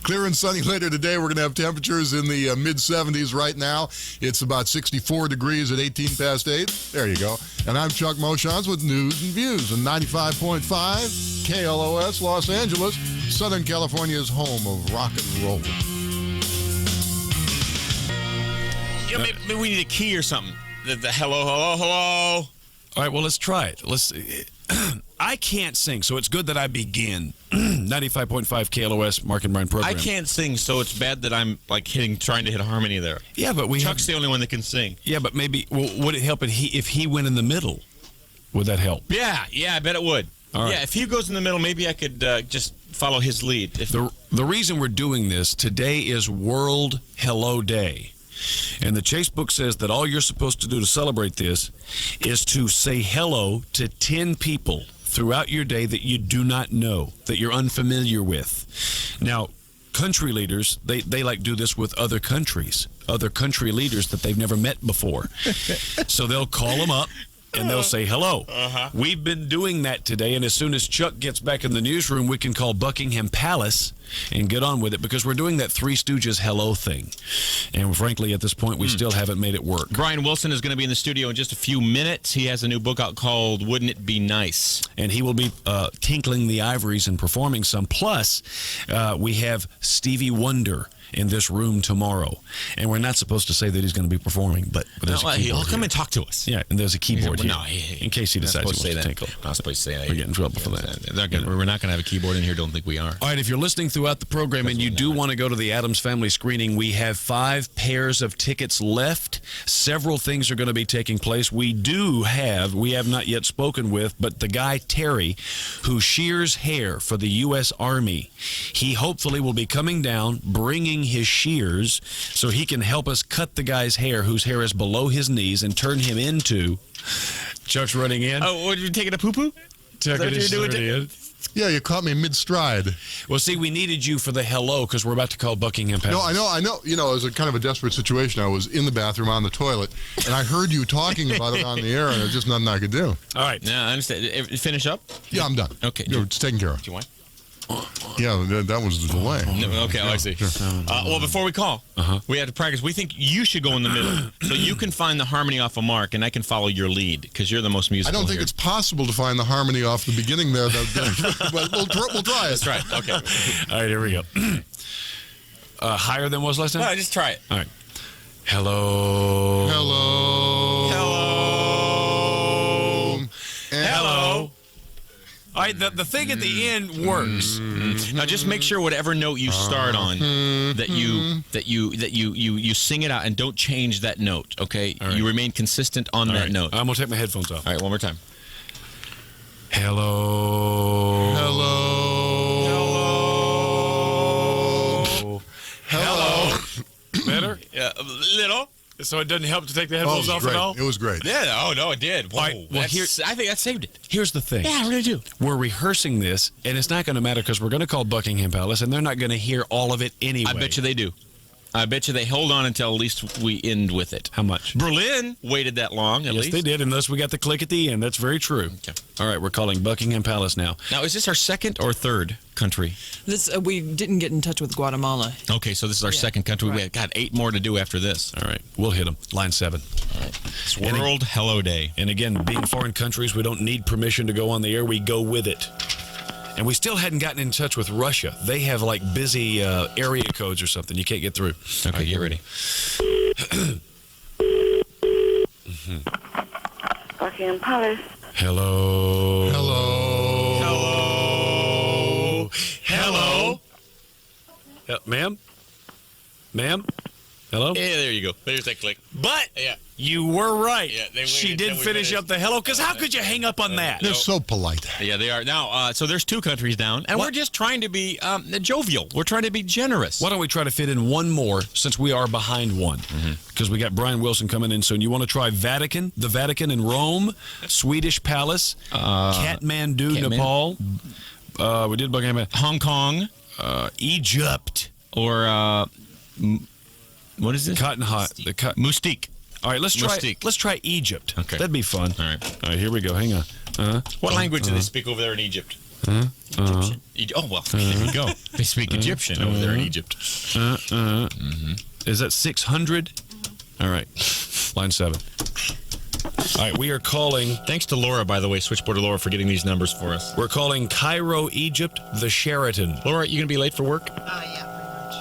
Speaker 9: Clear and sunny later today. We're going to have temperatures in the mid-70s right now. It's about 64 degrees at 18 past 8. There you go. And I'm Chuck Moshans with news and views on 95.5 KLOS Los Angeles, Southern California's home of rock and roll.
Speaker 2: You know, maybe we need a key or something. The hello.
Speaker 1: All right, well, let's try it. I can't sing, so it's good that I begin. 95.5 KLOS, Mark and Brian program.
Speaker 2: I can't sing, so it's bad that I'm like trying to hit a harmony there.
Speaker 1: Yeah, but
Speaker 2: Chuck's the only one that can sing.
Speaker 1: Yeah, but maybe would it help if he went in the middle? Would that help?
Speaker 2: Yeah, I bet it would.
Speaker 1: All right.
Speaker 2: Yeah, if he goes in the middle, maybe I could just follow his lead.
Speaker 1: The reason we're doing this, today is World Hello Day. And the Chase book says that all you're supposed to do to celebrate this is to say hello to 10 people throughout your day that you do not know, that you're unfamiliar with. Now, country leaders, they like do this with other countries, other country leaders that they've never met before. So they'll call them up and they'll say hello. We've been doing that today, and as soon as Chuck gets back in the newsroom, we can call Buckingham Palace and get on with it, because we're doing that Three Stooges hello thing. And frankly, at this point, we still haven't made it work.
Speaker 2: Brian Wilson is going to be in the studio in just a few minutes. He has a new book out called Wouldn't It Be Nice?
Speaker 1: And he will be tinkling the ivories and performing some. Plus, we have Stevie Wonder in this room tomorrow. And we're not supposed to say that he's going to be performing, but there's a keyboard
Speaker 2: he'll come
Speaker 1: here.
Speaker 2: and talk to us.
Speaker 1: Yeah, and there's a keyboard here.
Speaker 2: No,
Speaker 1: in case he decides he wants to tinkle.
Speaker 2: I'm not supposed to say that.
Speaker 1: We get in trouble for that.
Speaker 2: We're not going to have a keyboard in here. Don't think we are.
Speaker 1: All right, if you're listening throughout the program and you do want to go to the Addams Family screening, we have 5 pairs of tickets left. Several things are going to be taking place. We have not yet spoken with, but the guy Terry, who shears hair for the U.S. Army, he hopefully will be coming down, bringing his shears so he can help us cut the guy's hair, whose hair is below his knees, and turn him into... Chuck's running in.
Speaker 2: Oh, what, you taking a poo-poo?
Speaker 1: Chuck is running in.
Speaker 9: Yeah, you caught me mid-stride.
Speaker 1: Well, see, we needed you for the hello because we're about to call Buckingham Palace.
Speaker 9: No, I know. You know, it was a kind of a desperate situation. I was in the bathroom on the toilet, and I heard you talking about it on the air, and there's just nothing I could do.
Speaker 1: All right.
Speaker 2: Yeah, I understand. Finish up?
Speaker 9: Yeah, I'm done.
Speaker 2: Okay.
Speaker 9: It's taken care of.
Speaker 2: Do you want?
Speaker 9: Yeah, that was the delay.
Speaker 2: Okay, I see. Well, before we call, we had to practice. We think you should go in the middle, so you can find the harmony off of Mark, and I can follow your lead, because you're the most musical.
Speaker 9: I don't think it's possible to find the harmony off the beginning there, but we'll try it.
Speaker 2: That's right. Okay.
Speaker 1: All right, here we go. Higher than was last time?
Speaker 2: No, just try it.
Speaker 1: All right. Hello.
Speaker 9: Hello.
Speaker 2: Hello.
Speaker 1: Hello. All right, the thing at the end works.
Speaker 2: Now just make sure whatever note you start on that you sing it out, and don't change that note. Okay,
Speaker 1: right.
Speaker 2: You remain consistent on that note.
Speaker 1: I'm gonna take my headphones off.
Speaker 2: All right, one more time.
Speaker 1: Hello.
Speaker 9: Hello.
Speaker 1: Hello. Better?
Speaker 2: Yeah, a little.
Speaker 1: So it doesn't help to take the headphones off at all?
Speaker 9: It was great.
Speaker 2: Yeah. Oh no, it did. Whoa,
Speaker 1: all right, well,
Speaker 2: I think that saved it.
Speaker 1: Here's the thing.
Speaker 2: Yeah, I really do.
Speaker 1: We're rehearsing this, and it's not going to matter because we're going to call Buckingham Palace, and they're not going to hear all of it anyway.
Speaker 2: I bet you they do. I bet you they hold on until at least we end with it.
Speaker 1: How much?
Speaker 2: Berlin waited that long, at least.
Speaker 1: Yes, they did, unless we got the click at the end. That's very true.
Speaker 2: Okay.
Speaker 1: All right, we're calling Buckingham Palace now.
Speaker 2: Now, is this our second or third country?
Speaker 11: This we didn't get in touch with Guatemala.
Speaker 2: Okay, so this is our second country.
Speaker 11: Right.
Speaker 2: We've got 8 more to do after this.
Speaker 1: All right, we'll hit them. Line 7.
Speaker 2: All right. It's World Hello Day.
Speaker 1: And again, being foreign countries, we don't need permission to go on the air. We go with it. And we still hadn't gotten in touch with Russia. They have like busy area codes or something. You can't get through.
Speaker 2: Okay, right, get ready.
Speaker 19: Buckingham Palace.
Speaker 1: Hello.
Speaker 9: Hello.
Speaker 2: Hello.
Speaker 1: Hello. Ma'am? Ma'am? Hello?
Speaker 2: Yeah, there you go. There's that click.
Speaker 1: But
Speaker 2: yeah,
Speaker 1: you were right.
Speaker 2: Yeah,
Speaker 1: she did finish up the hello, because how could you hang up on that?
Speaker 9: They're so polite.
Speaker 2: Yeah, they are. Now, so there's 2 countries down, and we're just trying to be jovial. We're trying to be generous.
Speaker 1: Why don't we try to fit in one more, since we are behind one? Because we got Brian Wilson coming in soon. You want to try Vatican? The Vatican in Rome? Swedish Palace? Kathmandu, Nepal? We did Buckingham.
Speaker 2: Hong Kong?
Speaker 1: Egypt?
Speaker 2: Or... what is this?
Speaker 1: Mustique. All right, let's try Egypt.
Speaker 2: Okay.
Speaker 1: That'd be fun.
Speaker 2: All right,
Speaker 1: here we go. Hang on.
Speaker 2: What language do they speak over there in Egypt?
Speaker 1: Egyptian.
Speaker 2: Oh, well, there you go. They speak Egyptian over there in Egypt.
Speaker 1: Is that 600? All right. Line 7. All right, we are calling...
Speaker 2: Thanks to Laura, by the way, Switchboard Laura, for getting these numbers for us.
Speaker 1: We're calling Cairo, Egypt, the Sheraton.
Speaker 2: Laura, you going to be late for work?
Speaker 3: Yeah.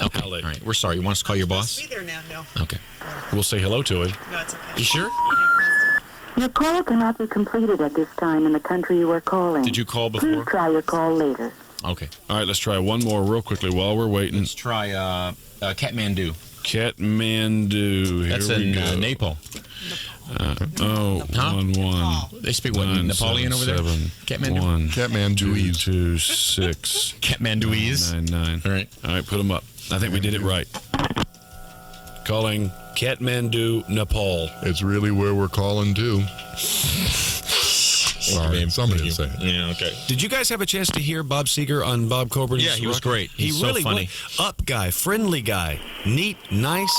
Speaker 2: Okay. All right. We're sorry. You want us to call your boss?
Speaker 3: Be there now. No.
Speaker 2: Okay.
Speaker 1: We'll say hello to him.
Speaker 3: No, it's okay.
Speaker 2: You sure?
Speaker 19: Your call cannot be completed at this time in the country you are calling.
Speaker 1: Did you call before?
Speaker 19: Please try your call later.
Speaker 2: Okay.
Speaker 1: All right, let's try one more real quickly while we're waiting.
Speaker 2: Let's try Kathmandu.
Speaker 1: Kathmandu.
Speaker 2: That's in Nepal.
Speaker 1: 1-1.
Speaker 2: They speak what? Napoleon over there? Kathmandu?
Speaker 9: Kathmanduese.
Speaker 1: 226.
Speaker 2: Kathmanduese?
Speaker 1: 999. All right, put them up. I think we did it right. Calling Kathmandu, Nepal.
Speaker 9: It's really where we're calling to. Sorry, somebody will say it.
Speaker 2: Yeah, okay.
Speaker 1: Did you guys have a chance to hear Bob Seger on Bob Corburn's?
Speaker 2: Yeah, he was great.
Speaker 1: He
Speaker 2: He's
Speaker 1: really
Speaker 2: so funny.
Speaker 1: Up guy, friendly guy, neat, nice.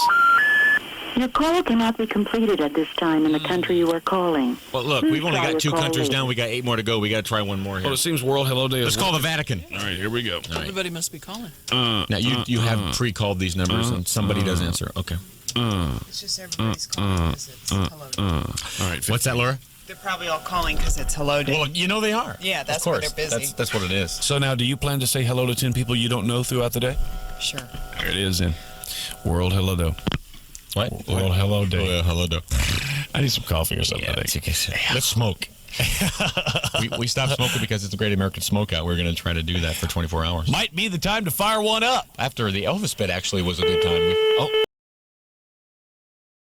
Speaker 19: Your call cannot be completed at this time in the country you are calling.
Speaker 2: Well, look, we've only got 2 countries down. We got 8 more to go. We got to try one more here.
Speaker 1: Well, it seems World Hello Day is...
Speaker 2: Let's call the Vatican.
Speaker 1: All right, here we go.
Speaker 2: Right.
Speaker 11: Everybody must be calling.
Speaker 2: Now, you have pre-called these numbers, and somebody doesn't answer. Okay.
Speaker 3: It's just everybody's calling because it's hello day.
Speaker 1: All right.
Speaker 2: What's that, Laura?
Speaker 3: They're probably all calling because it's hello day.
Speaker 2: Well, you know they are.
Speaker 3: Yeah, that's
Speaker 2: of course.
Speaker 3: why they're busy.
Speaker 2: That's what it is.
Speaker 1: So now, do you plan to say hello to 10 people you don't know throughout the day?
Speaker 3: Sure.
Speaker 1: There it is then. World Hello Day.
Speaker 2: What?
Speaker 1: World Hello Day.
Speaker 2: Oh, yeah, hello day.
Speaker 1: I need some coffee or something.
Speaker 2: Yeah,
Speaker 1: I think.
Speaker 2: Let's smoke. we stopped smoking because it's the Great American Smokeout. We're going to try to do that for 24 hours.
Speaker 1: Might be the time to fire one up.
Speaker 2: After the Elvis bit actually was a good time.